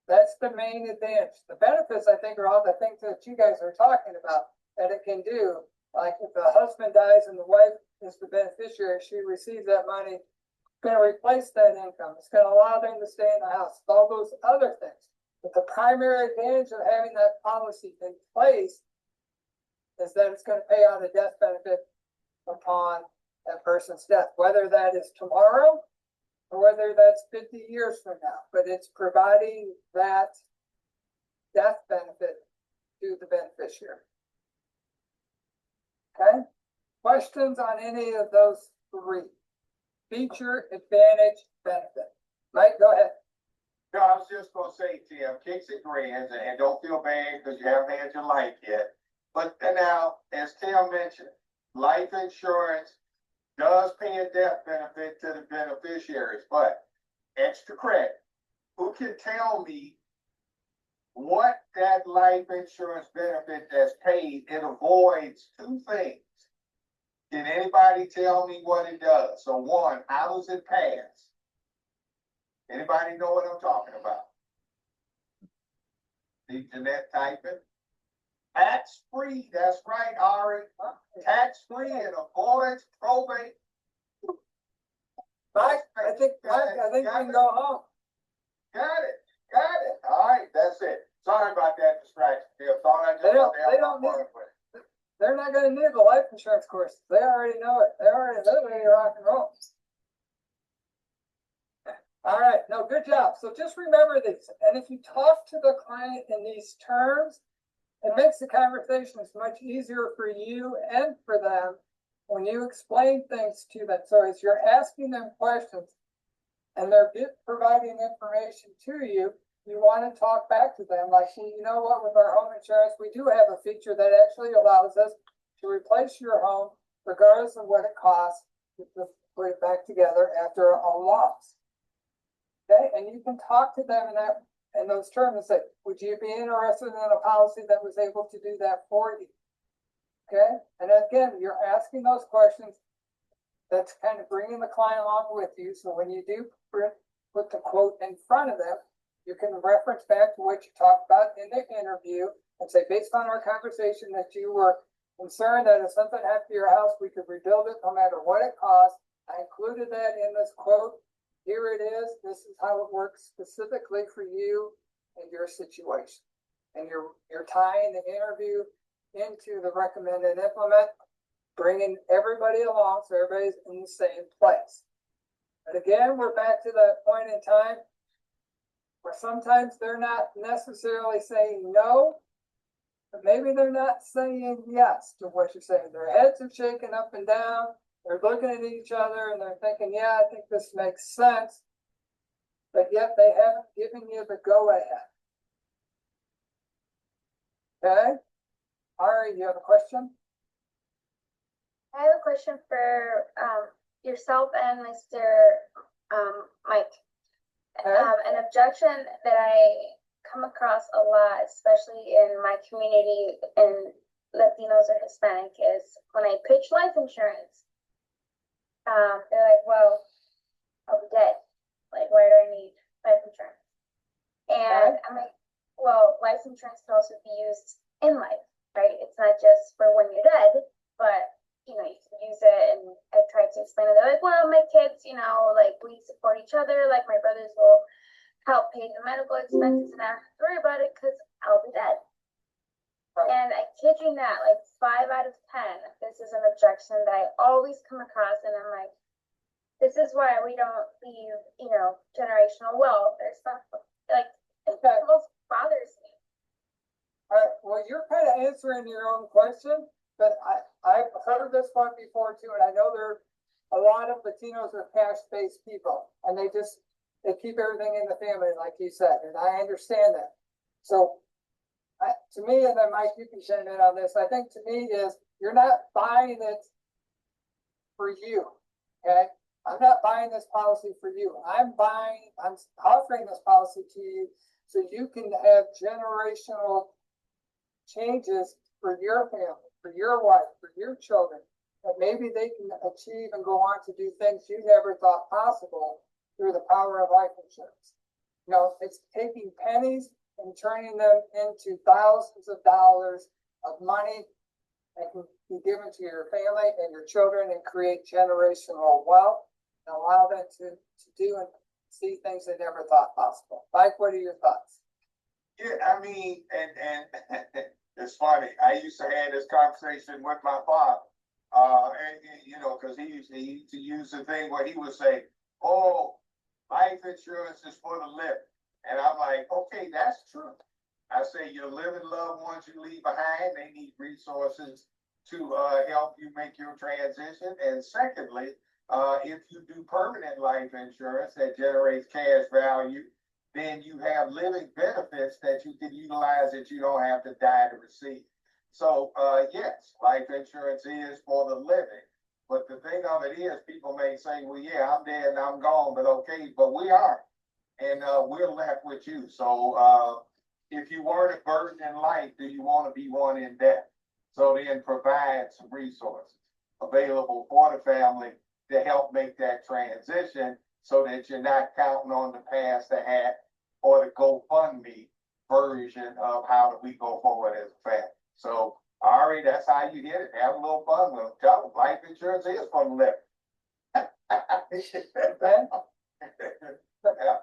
That's the main advantage. The benefits, I think, are all the things that you guys are talking about that it can do. Like if the husband dies and the wife is the beneficiary, she receives that money. It's going to replace that income. It's going to allow them to stay in the house. All those other things. But the primary advantage of having that policy in place is that it's going to pay out a death benefit upon that person's death, whether that is tomorrow or whether that's 50 years from now, but it's providing that death benefit to the beneficiary. Okay? Questions on any of those three? Feature, advantage, benefit. Mike, go ahead. No, I was just gonna say, Tim, kicks and grins, and don't feel bad because you haven't had your life yet. But now, as Tim mentioned, life insurance does pay a death benefit to the beneficiaries, but extra credit. Who can tell me what that life insurance benefit that's paid? It avoids two things. Can anybody tell me what it does? So one, how does it pass? Anybody know what I'm talking about? The Jeanette typing. Tax free, that's right, Ari. Tax free and avoidance probate. Mike, I think we can go home. Got it. All right, that's it. Sorry about that distraction. They're not gonna need the life insurance course. They already know it. They're ready to rock and roll. All right, no, good job. So just remember these. And if you talk to the client in these terms, it makes the conversations much easier for you and for them when you explain things to them. So as you're asking them questions and they're providing information to you, you want to talk back to them like, well, you know what, with our home insurance, we do have a feature that actually allows us to replace your home regardless of what it costs to put it back together after a loss. Okay, and you can talk to them in those terms and say, would you be interested in a policy that was able to do that for you? Okay, and again, you're asking those questions. That's kind of bringing the client along with you. So when you do put the quote in front of them, you can reference back to what you talked about in the interview and say, based on our conversation, that you were concerned that if something happened to your house, we could rebuild it no matter what it costs. I included that in this quote. Here it is. This is how it works specifically for you and your situation. And you're tying the interview into the recommend and implement, bringing everybody along so everybody's in the same place. But again, we're back to that point in time where sometimes they're not necessarily saying no, but maybe they're not saying yes to what you're saying. Their heads are shaking up and down. They're looking at each other and they're thinking, yeah, I think this makes sense. But yet they haven't given you the go ahead. Okay? Ari, you have a question? I have a question for yourself and Mr. Mike. Okay. An objection that I come across a lot, especially in my community in Latinos or Hispanic, is when I pitch life insurance. They're like, well, I'll be dead. Like, why do I need life insurance? And I'm like, well, life insurance can also be used in life, right? It's not just for when you're dead, but you know, you can use it. And I tried to explain it. They're like, well, my kids, you know, like we support each other. Like my brothers will help pay the medical expenses and I don't have to worry about it because I'll be dead. And I kid you not, like 5 out of 10, this is an objection that I always come across, and I'm like, this is why we don't leave, you know, generational wealth or stuff like it almost bothers me. All right, well, you're kind of answering your own question, but I've heard this one before too, and I know there are a lot of Latinos are cash-based people, and they keep everything in the family, like you said, and I understand that. So to me, and then Mike, you can chime in on this, I think to me is, you're not buying it for you, okay? I'm not buying this policy for you. I'm offering this policy to you so you can have generational changes for your family, for your wife, for your children, that maybe they can achieve and go on to do things you never thought possible through the power of life insurance. You know, it's taking pennies and turning them into thousands of dollars of money that can be given to your family and your children and create generational wealth and allow them to do and see things they never thought possible. Mike, what are your thoughts? Yeah, I mean, and it's funny. I used to have this conversation with my father, and you know, because he used to use the thing where he would say, "Oh, life insurance is for the living," and I'm like, "Okay, that's true." I say, "Your living loved ones you leave behind, they need resources to help you make your transition." And secondly, if you do permanent life insurance that generates cash value, then you have living benefits that you can utilize that you don't have to die to receive. So, yes, life insurance is for the living. But the thing of it is, people may say, well, yeah, I'm dead and I'm gone, but okay, but we aren't. And we're left with you. So if you weren't a burden in life, do you want to be one in death? So then provide some resources available for the family to help make that transition so that you're not counting on the pass the hat or the GoFundMe version of how do we go forward as a family. So, Ari, that's how you hit it. Have a little fun with them. Tell them life insurance is for the living. Yeah.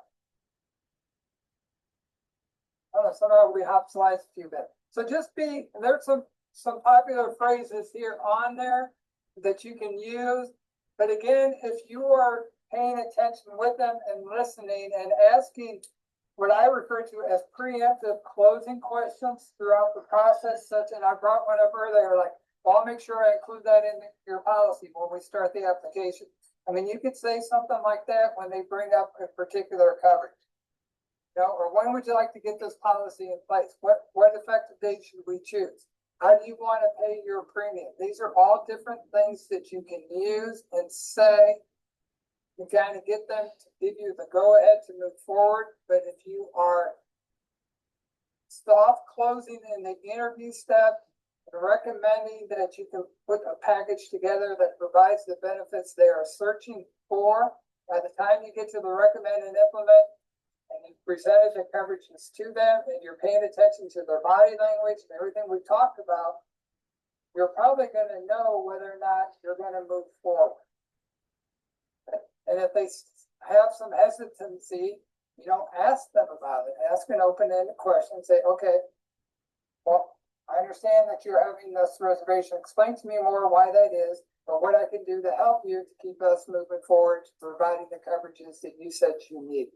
Oh, somehow we hop slides a few bit. So just there's some popular phrases here on there that you can use. But again, if you are paying attention with them and listening and asking what I refer to as preemptive closing questions throughout the process, and I brought one up earlier, like, well, I'll make sure I include that in your policy when we start the application. I mean, you could say something like that when they bring up a particular coverage. You know, or when would you like to get this policy in place? What effective date should we choose? How do you want to pay your premium? These are all different things that you can use and say. You kind of get them to give you the go ahead to move forward. But if you are soft closing in the interview step, recommending that you can put a package together that provides the benefits they are searching for, by the time you get to the recommend and implement, and you presented the coverages to them, and you're paying attention to their body language and everything we talked about, you're probably going to know whether or not you're going to move forward. And if they have some hesitancy, you don't ask them about it. Ask an open-ended question. Say, okay, well, I understand that you're having this reservation. Explain to me more why that is, or what I can do to help you to keep us moving forward, to providing the coverages that you said you need.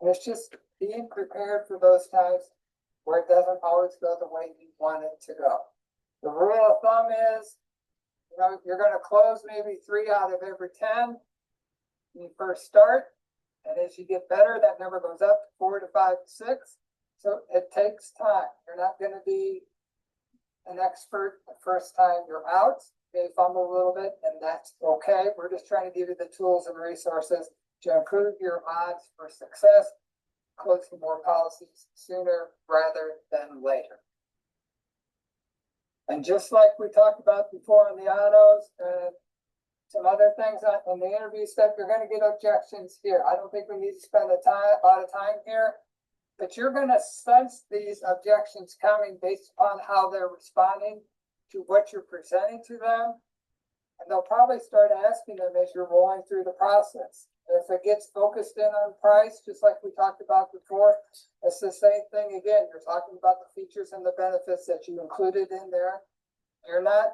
And it's just being prepared for those times where it doesn't always go the way you want it to go. The rule of thumb is, you know, you're gonna close maybe 3 out of every 10 when you first start. And as you get better, that number goes up to 4 to 5 to 6. So it takes time. You're not gonna be an expert the first time you're out. You may fumble a little bit, and that's okay. We're just trying to give you the tools and resources to improve your odds for success, closing more policies sooner rather than later. And just like we talked about before on the autos, some other things on the interview stuff, you're gonna get objections here. I don't think we need to spend a lot of time here. But you're gonna sense these objections coming based upon how they're responding to what you're presenting to them. And they'll probably start asking them as you're rolling through the process. If it gets focused in on price, just like we talked about before, it's the same thing again. You're talking about the features and the benefits that you included in there. You're not,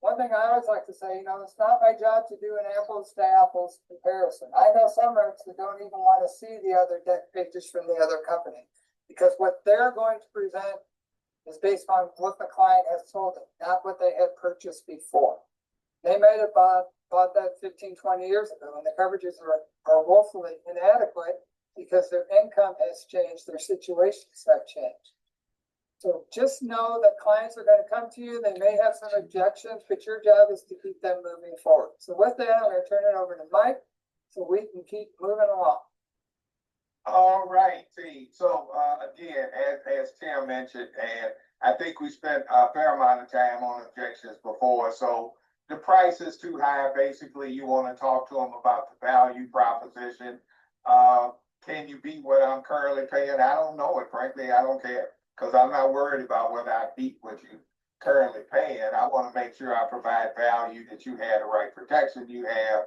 one thing I always like to say, you know, it's not my job to do an apples to apples comparison. I know some reps that don't even want to see the other deck pages from the other company, because what they're going to present is based on what the client has told them, not what they had purchased before. They might have bought that 15, 20 years ago, and the coverages are woefully inadequate because their income has changed, their situations have changed. So just know that clients are going to come to you. They may have some objections, but your job is to keep them moving forward. So with that, I'm going to turn it over to Mike so we can keep moving along. All right, team. So again, as Tim mentioned, and I think we spent a fair amount of time on objections before. So the price is too high. Basically, you want to talk to them about the value proposition. Can you beat what I'm currently paying? I don't know it. Frankly, I don't care, because I'm not worried about whether I beat what you currently paying. I want to make sure I provide value, that you have the right protection you have.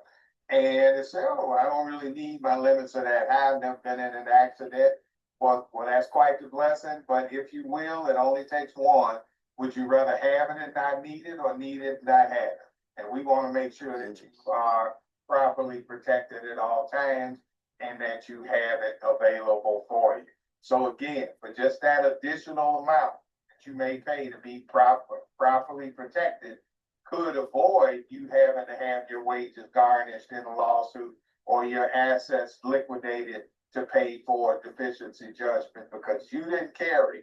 And it's, oh, I don't really need my limits of that high. I've never been in an accident. Well, that's quite the blessing. But if you will, it only takes one. Would you rather have it and not need it, or need it and not have it? And we want to make sure that you are properly protected at all times, and that you have it available for you. So again, for just that additional amount that you may pay to be properly protected, could avoid you having to have your wages garnished in a lawsuit, or your assets liquidated to pay for a deficiency judgment because you didn't carry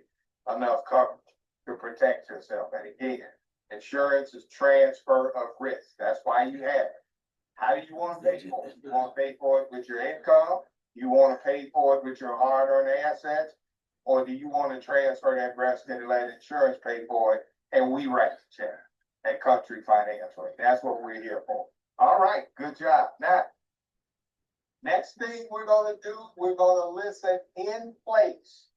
enough coverage to protect yourself. And again, insurance is transfer of risk. That's why you have it. How do you want to pay for it? You want to pay for it with your income? You want to pay for it with your hard-earned assets? Or do you want to transfer that risk and let insurance pay for it, and we write the check at Country Financial? That's what we're here for. All right, good job. Now, next thing we're going to do, we're going to listen in place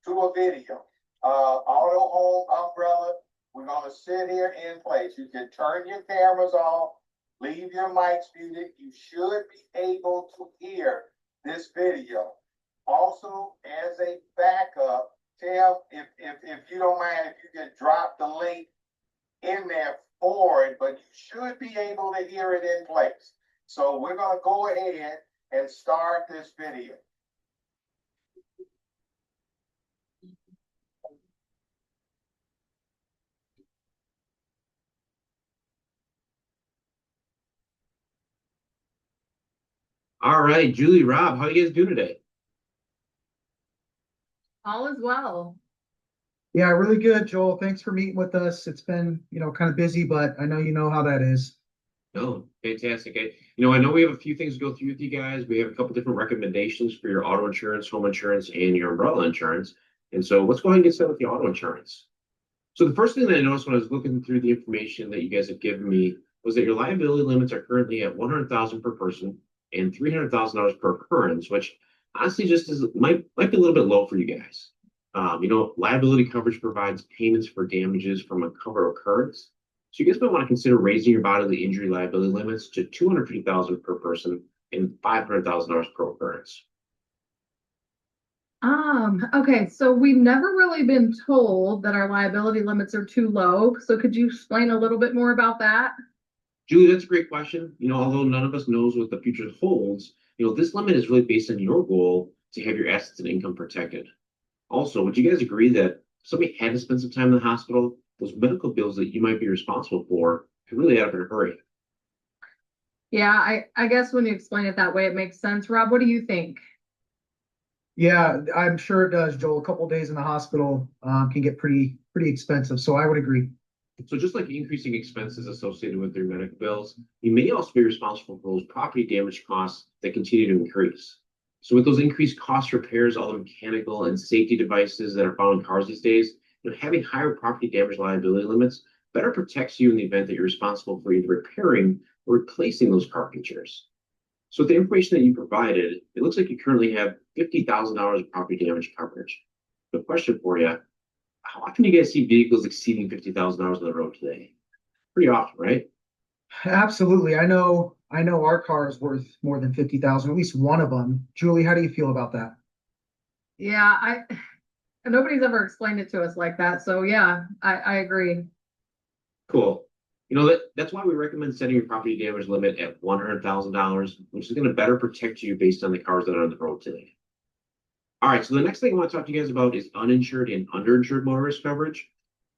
to a video. Auto Home Umbrella, we're going to sit here in place. You can turn your cameras off, leave your mics muted. You should be able to hear this video. Also, as a backup, Tim, if you don't mind, if you can drop the link in there for it, but you should be able to hear it in place. So we're going to go ahead and start this video. All right, Julie, Rob, how you guys doing today? All is well. Yeah, really good, Joel. Thanks for meeting with us. It's been, kind of busy, but I know you know how that is. Oh, fantastic. I know we have a few things to go through with you guys. We have a couple different recommendations for your auto insurance, home insurance, and your umbrella insurance. And so let's go ahead and get started with the auto insurance. So the first thing that I noticed when I was looking through the information that you guys have given me was that your liability limits are currently at $100,000 per person and $300,000 per occurrence, which honestly just might be a little bit low for you guys. Liability coverage provides payments for damages from a covered occurrence. So you guys might want to consider raising your bodily injury liability limits to $250,000 per person and $500,000 per occurrence. Okay, so we've never really been told that our liability limits are too low. So could you explain a little bit more about that? Julie, that's a great question. Although none of us knows what the future holds, this limit is really based on your goal to have your assets and income protected. Also, would you guys agree that if somebody had to spend some time in the hospital, those medical bills that you might be responsible for could really add up in a hurry? Yeah, I guess when you explain it that way, it makes sense. Rob, what do you think? Yeah, I'm sure it does, Joel. A couple days in the hospital, can get pretty expensive, so I would agree. So just like increasing expenses associated with their medical bills, you may also be responsible for those property damage costs that continue to increase. So with those increased cost repairs, all the mechanical and safety devices that are found in cars these days, having higher property damage liability limits better protects you in the event that you're responsible for either repairing or replacing those car features. So with the information that you provided, it looks like you currently have $50,000 of property damage coverage. The question for you, how often do you guys see vehicles exceeding $50,000 on the road today? Pretty often, right? Absolutely. I know our car is worth more than 50,000, at least one of them. Julie, how do you feel about that? Yeah, nobody's ever explained it to us like that. So yeah, I agree. Cool. That's why we recommend setting your property damage limit at $100,000, which is going to better protect you based on the cars that are on the road today. All right, so the next thing I want to talk to you guys about is uninsured and underinsured motorist coverage.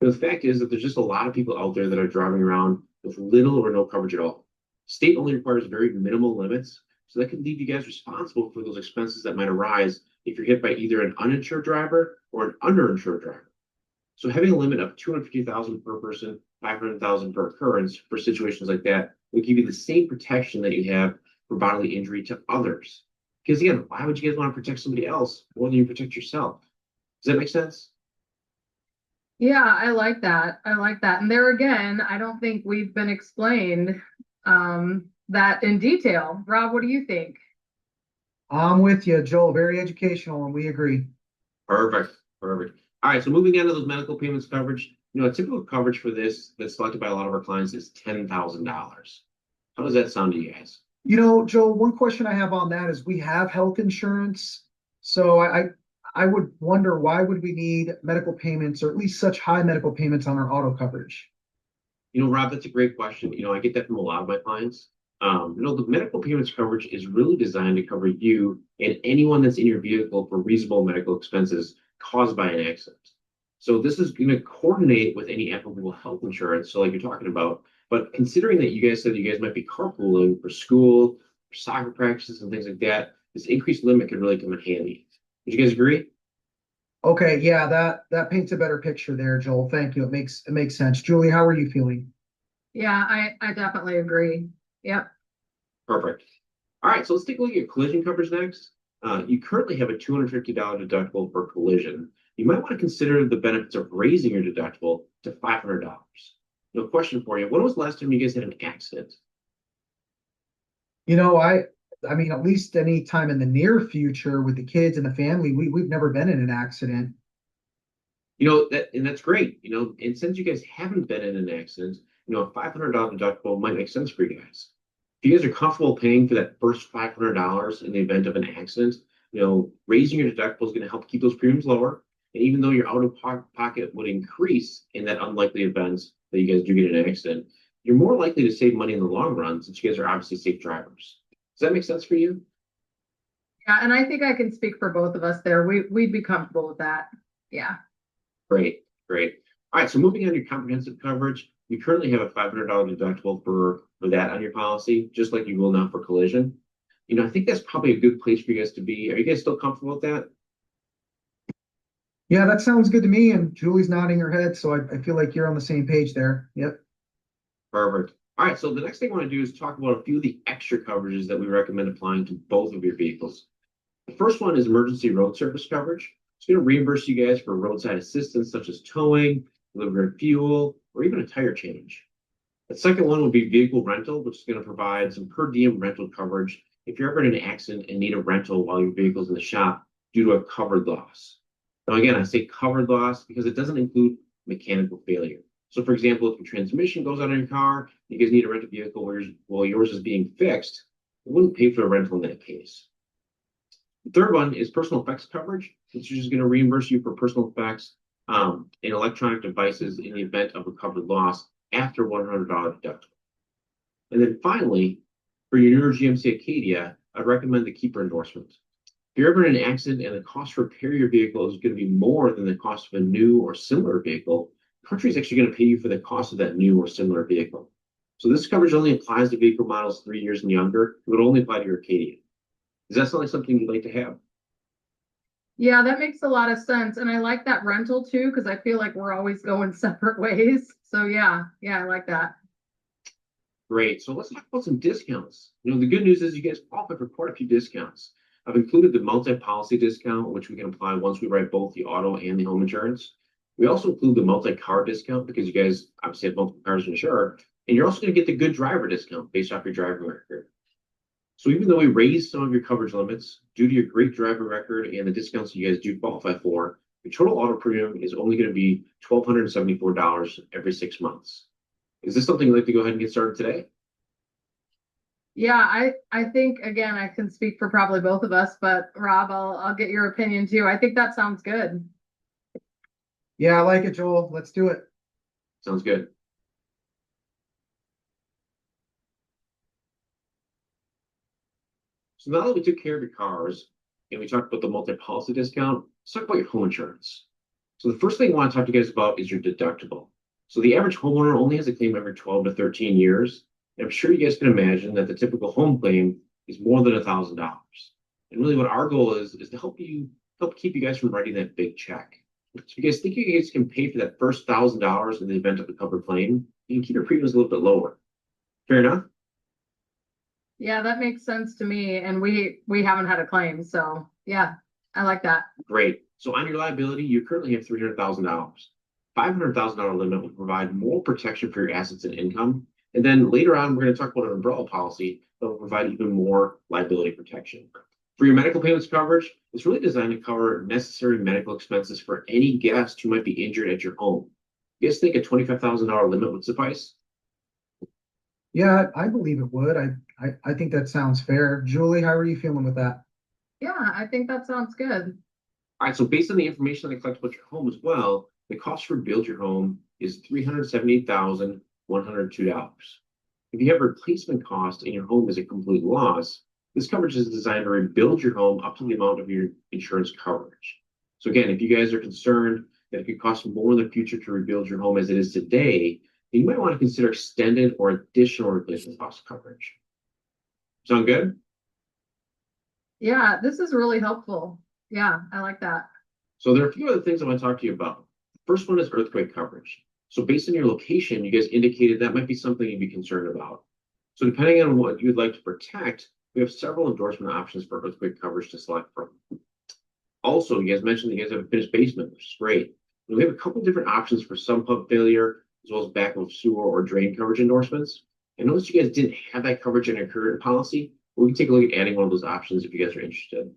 The fact is that there's just a lot of people out there that are driving around with little or no coverage at all. State only requires very minimal limits, so that can leave you guys responsible for those expenses that might arise if you're hit by either an uninsured driver or an underinsured driver. So having a limit of $250,000 per person, $500,000 per occurrence for situations like that will give you the same protection that you have for bodily injury to others. Because again, why would you guys want to protect somebody else more than you protect yourself? Does that make sense? Yeah, I like that. I like that. And there again, I don't think we've been explained that in detail. Rob, what do you think? I'm with you, Joel. Very educational, and we agree. Perfect. Perfect. All right, so moving on to those medical payments coverage, a typical coverage for this that's selected by a lot of our clients is $10,000. How does that sound to you guys? Joel, one question I have on that is we have health insurance. So I would wonder, why would we need medical payments, or at least such high medical payments on our auto coverage? Rob, that's a great question. I get that from a lot of my clients. The medical payments coverage is really designed to cover you and anyone that's in your vehicle for reasonable medical expenses caused by an accident. So this is going to coordinate with any applicable health insurance, so like you're talking about. But considering that you guys said you guys might be carpooling for school, for soccer practices, and things like that, this increased limit could really come in handy. Would you guys agree? Okay, yeah, that paints a better picture there, Joel. Thank you. It makes sense. Julie, how are you feeling? Yeah, I definitely agree. Yep. Perfect. All right, so let's take a look at your collision coverage next. You currently have a $250 deductible for collision. You might want to consider the benefits of raising your deductible to $500. Question for you. When was the last time you guys had an accident? I mean, at least any time in the near future with the kids and the family, we've never been in an accident. That's great. And since you guys haven't been in an accident, a $500 deductible might make sense for you guys. If you guys are comfortable paying for that first $500 in the event of an accident, raising your deductible is going to help keep those premiums lower. And even though your out-of-pocket would increase in that unlikely event that you guys do get in an accident, you're more likely to save money in the long run since you guys are obviously safe drivers. Does that make sense for you? Yeah, and I think I can speak for both of us there. We'd be comfortable with that. Yeah. Great. All right, so moving on to your comprehensive coverage, you currently have a $500 deductible for that on your policy, just like you will now for collision. I think that's probably a good place for you guys to be. Are you guys still comfortable with that? Yeah, that sounds good to me. And Julie's nodding her head, so I feel like you're on the same page there. Yep. Perfect. All right, so the next thing I want to do is talk about a few of the extra coverages that we recommend applying to both of your vehicles. The first one is emergency road service coverage. It's going to reimburse you guys for roadside assistance such as towing, delivery of fuel, or even a tire change. The second one would be vehicle rental, which is going to provide some per diem rental coverage if you're ever in an accident and need a rental while your vehicle's in the shop due to a covered loss. Now, again, I say covered loss because it doesn't include mechanical failure. So, for example, if your transmission goes out on your car, you guys need to rent a vehicle while yours is being fixed, it wouldn't pay for a rental in that case. The third one is personal effects coverage. which is going to reimburse you for personal effects and electronic devices in the event of a covered loss after $100 deductible. And then finally, for your newer GMC Acadia, I'd recommend the Keeper endorsement. If you're ever in an accident and the cost to repair your vehicle is going to be more than the cost of a new or similar vehicle, the country is actually going to pay you for the cost of that new or similar vehicle. So this coverage only applies to vehicle models 3 years and younger. It would only apply to your Acadia. Does that sound like something you'd like to have? Yeah, that makes a lot of sense. And I like that rental too, because I feel like we're always going separate ways. So yeah, I like that. Great. So let's talk about some discounts. The good news is you guys qualify for quite a few discounts. I've included the multi-policy discount, which we can apply once we write both the auto and the home insurance. We also include the multi-car discount because you guys obviously have multiple cars to insure, and you're also going to get the good driver discount based off your driving record. So even though we raised some of your coverage limits, due to your great driving record and the discounts you guys do qualify for, your total auto premium is only going to be $1,274 every 6 months. Is this something you'd like to go ahead and get started today? Yeah, I think, again, I can speak for probably both of us, but Rob, I'll get your opinion too. I think that sounds good. Yeah, I like it, Joel. Let's do it. Sounds good. So now that we took care of your cars and we talked about the multi-policy discount, let's talk about your home insurance. So the first thing I want to talk to you guys about is your deductible. So the average homeowner only has a claim every 12 to 13 years. And I'm sure you guys can imagine that the typical home claim is more than $1,000. And really what our goal is to help keep you guys from writing that big check. So if you guys think you guys can pay for that first $1,000 in the event of a covered claim, you can keep your premiums a little bit lower. Fair enough? Yeah, that makes sense to me. And we haven't had a claim. So yeah, I like that. Great. So on your liability, you currently have $300,000. $500,000 limit will provide more protection for your assets and income. And then later on, we're going to talk about an umbrella policy that will provide even more liability protection. For your medical payments coverage, it's really designed to cover necessary medical expenses for any guest who might be injured at your home. You guys think a $25,000 limit would suffice? Yeah, I believe it would. I think that sounds fair. Julie, how are you feeling with that? Yeah, I think that sounds good. All right, so based on the information that I collect about your home as well, the cost to rebuild your home is $378,102. If you have replacement cost and your home is a complete loss, this coverage is designed to rebuild your home up to the amount of your insurance coverage. So again, if you guys are concerned that it could cost more in the future to rebuild your home as it is today, then you might want to consider extended or additional replacement cost coverage. Sound good? Yeah, this is really helpful. Yeah, I like that. So there are a few other things I want to talk to you about. The first one is earthquake coverage. So based on your location, you guys indicated that might be something you'd be concerned about. So depending on what you'd like to protect, we have several endorsement options for earthquake coverage to select from. Also, you guys mentioned that you guys have a finished basement, which is great. And we have a couple different options for sump pump failure, as well as backup sewer or drain coverage endorsements. I noticed you guys didn't have that coverage in your current policy, but we can take a look at adding one of those options if you guys are interested.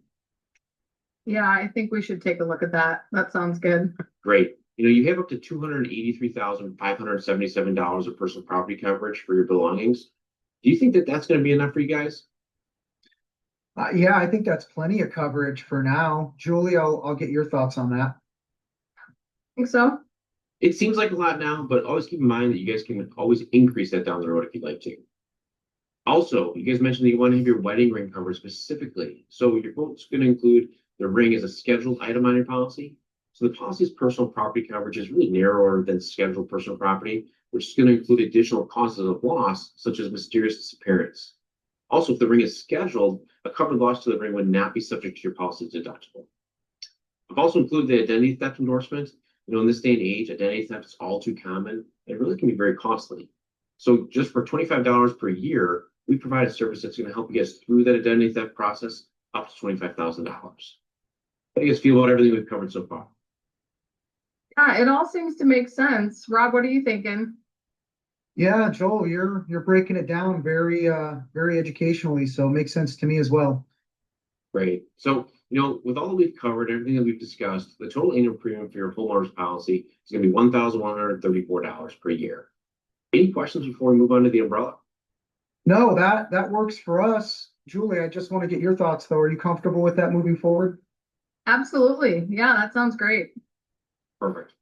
Yeah, I think we should take a look at that. That sounds good. Great. You have up to $283,577 of personal property coverage for your belongings. Do you think that that's going to be enough for you guys? Yeah, I think that's plenty of coverage for now. Julie, I'll get your thoughts on that. Think so? It seems like a lot now, but always keep in mind that you guys can always increase that down the road if you'd like to. Also, you guys mentioned that you want to have your wedding ring covered specifically. So your quote's going to include the ring as a scheduled item on your policy. So the policy's personal property coverage is really narrower than scheduled personal property, which is going to include additional causes of loss, such as mysterious disappearance. Also, if the ring is scheduled, a covered loss to the ring would not be subject to your policy's deductible. I've also included the identity theft endorsement. In this day and age, identity theft is all too common and really can be very costly. So just for $25 per year, we provide a service that's going to help you guys through that identity theft process up to $25,000. How do you guys feel about everything we've covered so far? Yeah, it all seems to make sense. Rob, what are you thinking? Yeah, Joel, you're breaking it down very educationally, so it makes sense to me as well. Great. So, with all that we've covered, everything that we've discussed, the total annual premium for your homeowner's policy is going to be $1,134 per year. Any questions before we move on to the umbrella? No, that works for us. Julie, I just want to get your thoughts though. Are you comfortable with that moving forward? Absolutely. Yeah, that sounds great. Perfect.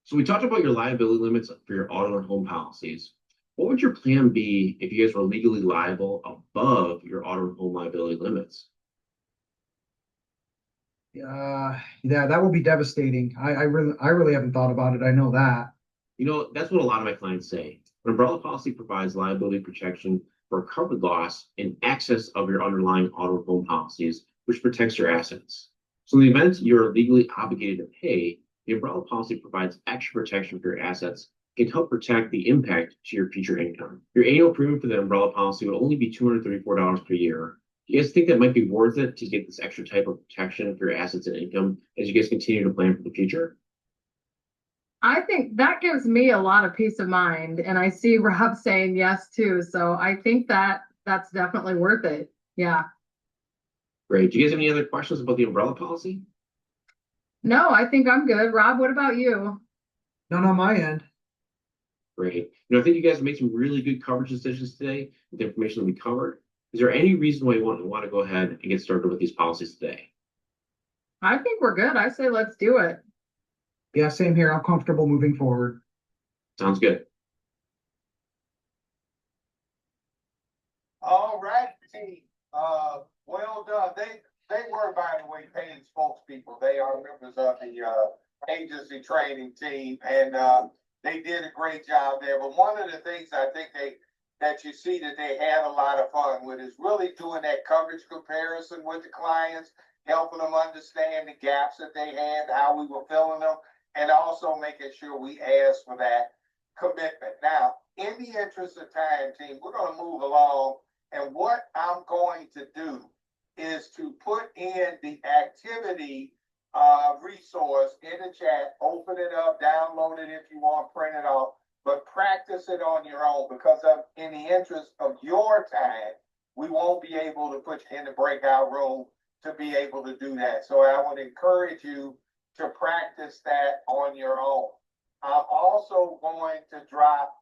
So we talked about your liability limits for your auto and home policies. What would your plan be if you guys were legally liable above your auto and home liability limits? Yeah, that would be devastating. I really haven't thought about it. I know that. You know, that's what a lot of my clients say. An umbrella policy provides liability protection for covered loss in excess of your underlying auto and home policies, which protects your assets. So in the event you're legally obligated to pay, the umbrella policy provides extra protection for your assets, can help protect the impact to your future income. Your annual premium for the umbrella policy would only be $234 per year. Do you guys think that might be worth it to get this extra type of protection for your assets and income as you guys continue to plan for the future? I think that gives me a lot of peace of mind, and I see Rob saying yes too. So I think that that's definitely worth it. Yeah. Great. Do you guys have any other questions about the umbrella policy? No, I think I'm good. Rob, what about you? None on my end. Great. You know, I think you guys made some really good coverage decisions today with the information that we covered. Is there any reason why you want to go ahead and get started with these policies today? I think we're good. I say let's do it. Yeah, same here. I'm comfortable moving forward. Sounds good. All right, team. Well done. They were, by the way, paid spokespeople. They are members of the agency training team, and they did a great job there. But one of the things I think that you see that they had a lot of fun with is really doing that coverage comparison with the clients, helping them understand the gaps that they had, how we were filling them, and also making sure we asked for that commitment. Now, in the interest of time, team, we're going to move along. And what I'm going to do is to put in the activity resource in the chat, open it up, download it if you want, print it off, but practice it on your own because in the interest of your time, we won't be able to put you in the breakout room to be able to do that. So I would encourage you to practice that on your own. I'm also going to drop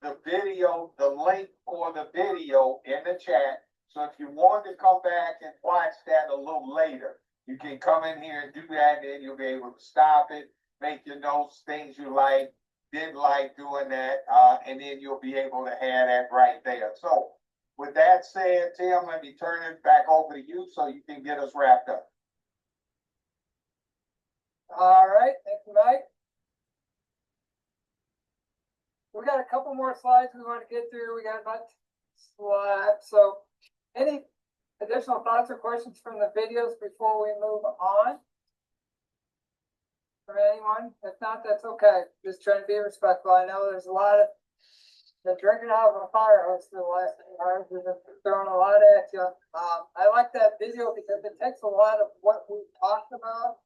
the video, the link for the video in the chat. So if you want to come back and watch that a little later, you can come in here and do that, and then you'll be able to stop it, make your notes, things you like, didn't like doing that, and then you'll be able to have that right there. So with that said, Tim, let me turn it back over to you so you can get us wrapped up. All right, thank you, Mike. We got a couple more slides we want to get through. We got about slides. So any additional thoughts or questions from the videos before we move on? From anyone? If not, that's okay. Just trying to be respectful. I know there's a lot of the drinking out of a fire hose for the last 8 hours. We've been throwing a lot at you. I like that video because it takes a lot of what we talked about.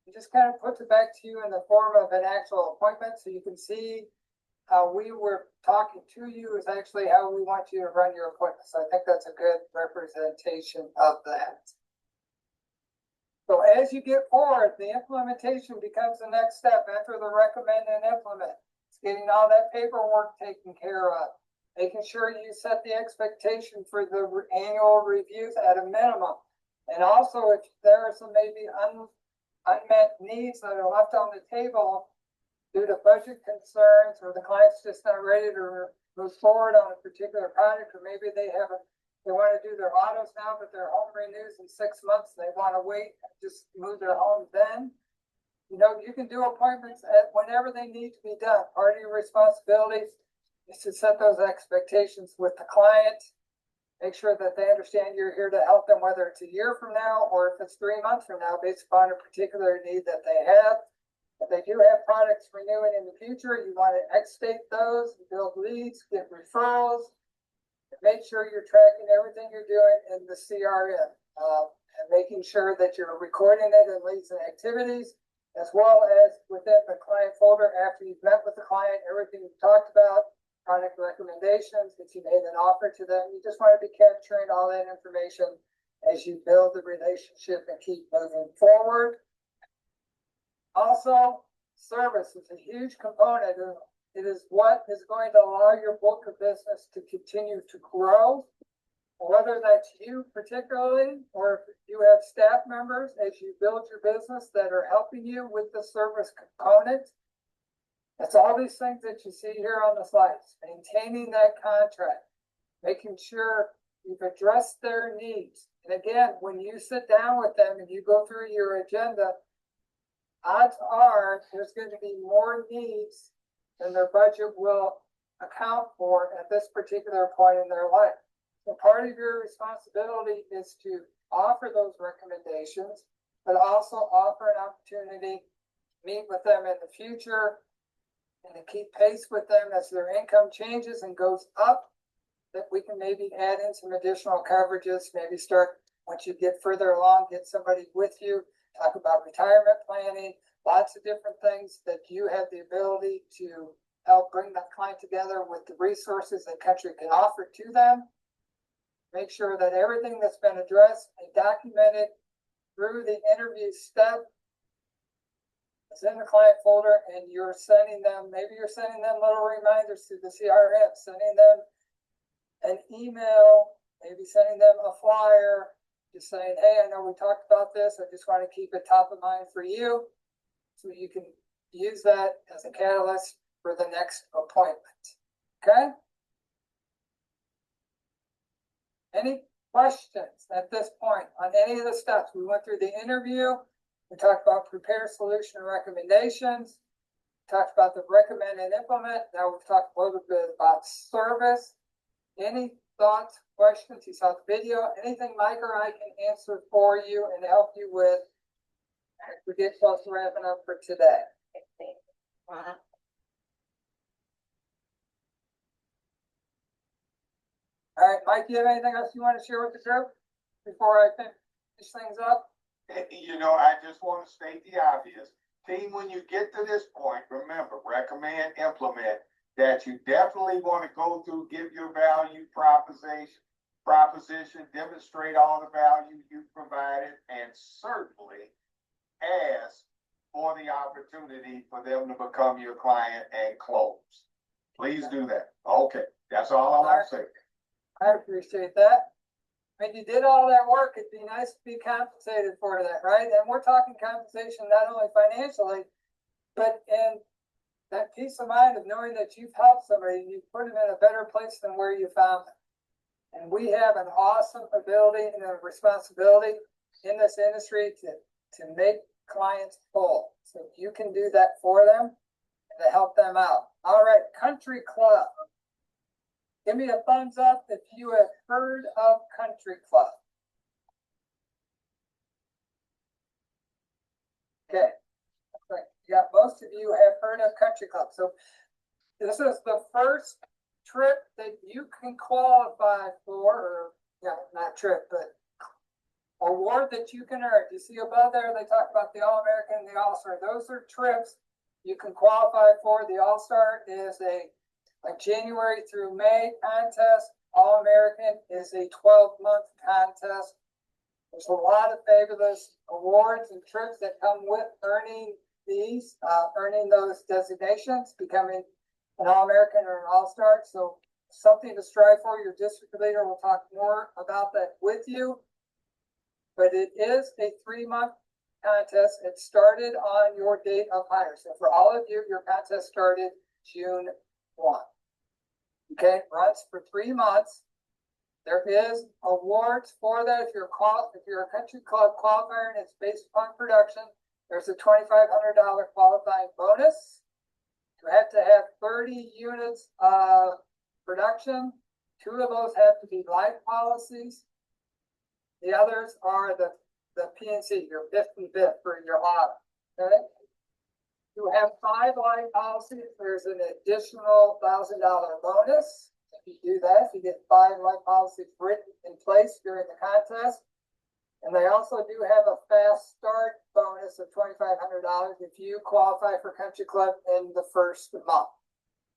It just kind of puts it back to you in the form of an actual appointment so you can see how we were talking to you is actually how we want you to run your appointment. So I think that's a good representation of that. So as you get forward, the implementation becomes the next step after the recommend and implement. It's getting all that paperwork taken care of, making sure you set the expectation for the annual reviews at a minimum. And also if there are some maybe unmet needs that are left on the table due to budget concerns, or the client's just not ready to move forward on a particular project, or maybe they want to do their autos now, but their home renews in 6 months. They want to wait and just move their home then. You know, you can do appointments at whenever they need to be done. Part of your responsibilities is to set those expectations with the client. Make sure that they understand you're here to help them, whether it's a year from now or if it's 3 months from now, based upon a particular need that they have. If they do have products renewing in the future, you want to extate those, build leads, get referrals, and make sure you're tracking everything you're doing in the CRM, and making sure that you're recording it in leads and activities, as well as within the client folder after you've met with the client, everything you've talked about, product recommendations that you made an offer to them. You just want to be capturing all that information as you build the relationship and keep moving forward. Also, service is a huge component of it is what is going to allow your book of business to continue to grow. Whether that's you particularly, or if you have staff members as you build your business that are helping you with the service component. It's all these things that you see here on the slides, maintaining that contract, making sure you've addressed their needs. And again, when you sit down with them and you go through your agenda, odds are there's going to be more needs than their budget will account for at this particular point in their life. So part of your responsibility is to offer those recommendations, but also offer an opportunity to meet with them in the future and to keep pace with them as their income changes and goes up, that we can maybe add in some additional coverages, maybe start, once you get further along, get somebody with you, talk about retirement planning, lots of different things that you have the ability to help bring that client together with the resources that country can offer to them. Make sure that everything that's been addressed and documented through the interview step is in the client folder, and you're sending them, maybe you're sending them little reminders through the CRM, sending them an email, maybe sending them a flyer, just saying, hey, I know we talked about this. I just want to keep it top of mind for you. So you can use that as a catalyst for the next appointment. Okay? Any questions at this point on any of the steps? We went through the interview. We talked about prepare, solution, and recommendations. We talked about the recommend and implement. Now we've talked a little bit about service. Any thoughts, questions? You saw the video. Anything Mike or I can answer for you and help you with as we get close to wrapping up for today? All right, Mike, do you have anything else you want to share with the group before I finish things up? You know, I just want to state the obvious. Team, when you get to this point, remember, recommend, implement, that you definitely want to go through, give your value proposition, demonstrate all the value you provided, and certainly ask for the opportunity for them to become your client and close. Please do that. Okay, that's all I want to say. I appreciate that. I mean, you did all that work. It'd be nice to be compensated for that, right? And we're talking compensation not only financially, but in that peace of mind of knowing that you've helped somebody and you've put them in a better place than where you found them. And we have an awesome ability and a responsibility in this industry to make clients whole. So you can do that for them and to help them out. All right, Country Club. Give me a thumbs up if you have heard of Country Club. Okay. Yeah, most of you have heard of Country Club. So this is the first trip that you can qualify for, or yeah, not trip, but award that you can earn. You see above there, they talk about the All-American and the All-Star. Those are trips you can qualify for. The All-Star is a January through May contest. All-American is a 12-month contest. There's a lot of fabulous awards and trips that come with earning these, earning those designations, becoming an All-American or an All-Star. So something to strive for. Your district leader will talk more about that with you. But it is a 3-month contest. It started on your date of hire. So for all of you, your contest started June 1. Okay, runs for 3 months. There is awards for that. If you're a Country Club qualifier and it's based upon production, there's a $2,500 qualifying bonus. You have to have 30 units of production. 2 of those have to be life policies. The others are the PNC, your fifth and fifth for your auto. Okay. You have 5 life policies. There's an additional $1,000 bonus. If you do that, you get 5 life policies written in place during the contest. And they also do have a fast start bonus of $2,500 if you qualify for Country Club in the first month.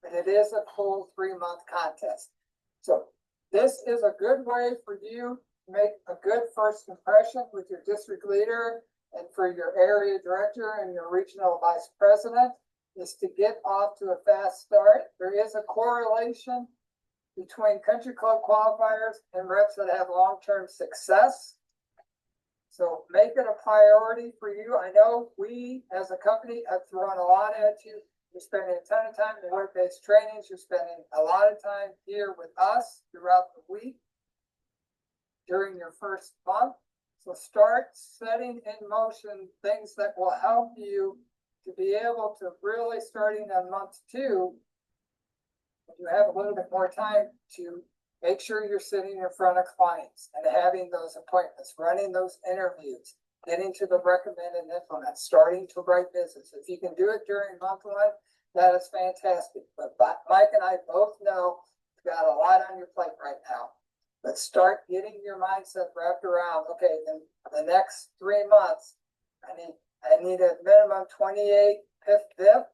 But it is a full 3-month contest. So this is a good way for you to make a good first impression with your district leader and for your area director and your regional vice president. is to get off to a fast start. There is a correlation between country club qualifiers and reps that have long-term success. So make it a priority for you. I know we, as a company, have thrown a lot at you. You're spending a ton of time in work-based trainings. You're spending a lot of time here with us throughout the week during your first month. So start setting in motion things that will help you to be able to really, starting on month 2, you have a little bit more time to make sure you're sitting in front of clients and having those appointments, running those interviews, getting to the recommend and implement, starting to write business. If you can do it during month 1, that is fantastic. But Mike and I both know you've got a lot on your plate right now. But start getting your mindset wrapped around, okay, then the next 3 months, I need a minimum 28 PIF BIP,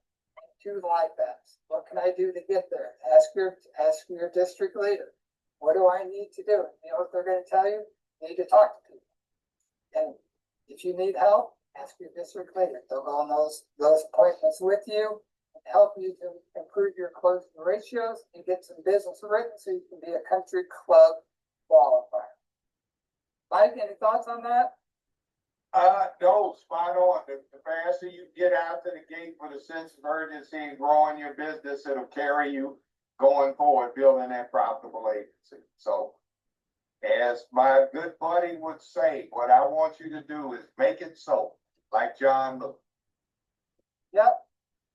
2 life apps. What can I do to get there? Ask your district leader. What do I need to do? You know what they're going to tell you? You need to talk to people. And if you need help, ask your district leader. They'll go on those appointments with you and help you to improve your closing ratios and get some business written so you can be a country club qualifier. Mike, any thoughts on that? No, spot on. The faster you get out to the gate with a sense of urgency and growing your business, it'll carry you going forward, building that profitable agency. So, as my good buddy would say, what I want you to do is make it so, like John Luke. Yep.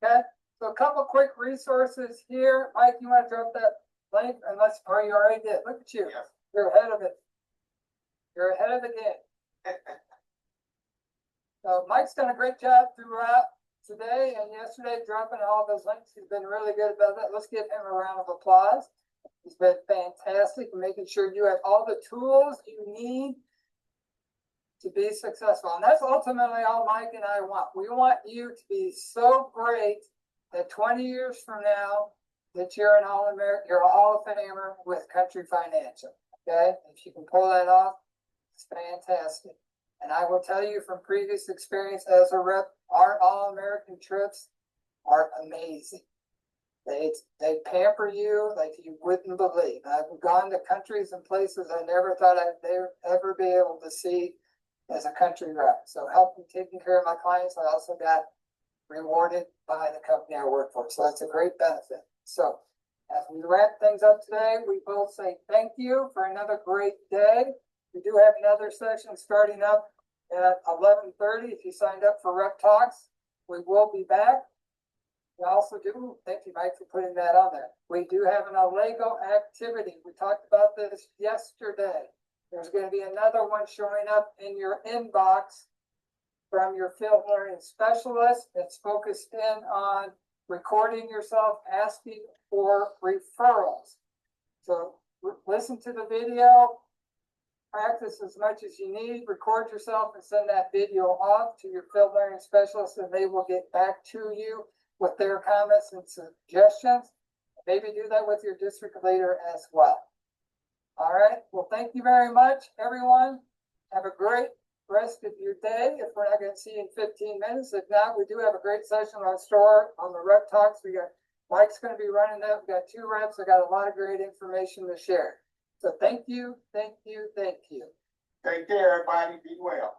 Okay. So a couple quick resources here. Mike, you want to drop that link? Unless, or you already did. Look at you. Yes. You're ahead of it. You're ahead of the game. So Mike's done a great job throughout today and yesterday, dropping all those links. He's been really good about that. Let's give him a round of applause. He's been fantastic in making sure you have all the tools you need to be successful. And that's ultimately all Mike and I want. We want you to be so great that 20 years from now, that you're an All-American, you're a Hall of Famer with Country Financial. Okay? If you can pull that off, it's fantastic. And I will tell you from previous experience as a rep, our All-American trips are amazing. They pamper you like you wouldn't believe. I've gone to countries and places I never thought I'd ever be able to see as a country rep. So helping taking care of my clients, I also got rewarded by the company I work for. So that's a great benefit. So as we wrap things up today, we both say thank you for another great day. We do have another session starting up at 11:30. If you signed up for Rep Talks, we will be back. We also do, thank you, Mike, for putting that on there. We do have an Allego activity. We talked about this yesterday. There's going to be another one showing up in your inbox from your field learning specialist. It's focused in on recording yourself, asking for referrals. So listen to the video, practice as much as you need, record yourself and send that video off to your field learning specialist and they will get back to you with their comments and suggestions. Maybe do that with your district leader as well. All right. Well, thank you very much, everyone. Have a great rest of your day. If we're not going to see you in 15 minutes, if not, we do have a great session on store on the Rep Talks. We got Mike's going to be running that. We got 2 reps. I got a lot of great information to share. So thank you, thank you, thank you. Take care, everybody. Be well.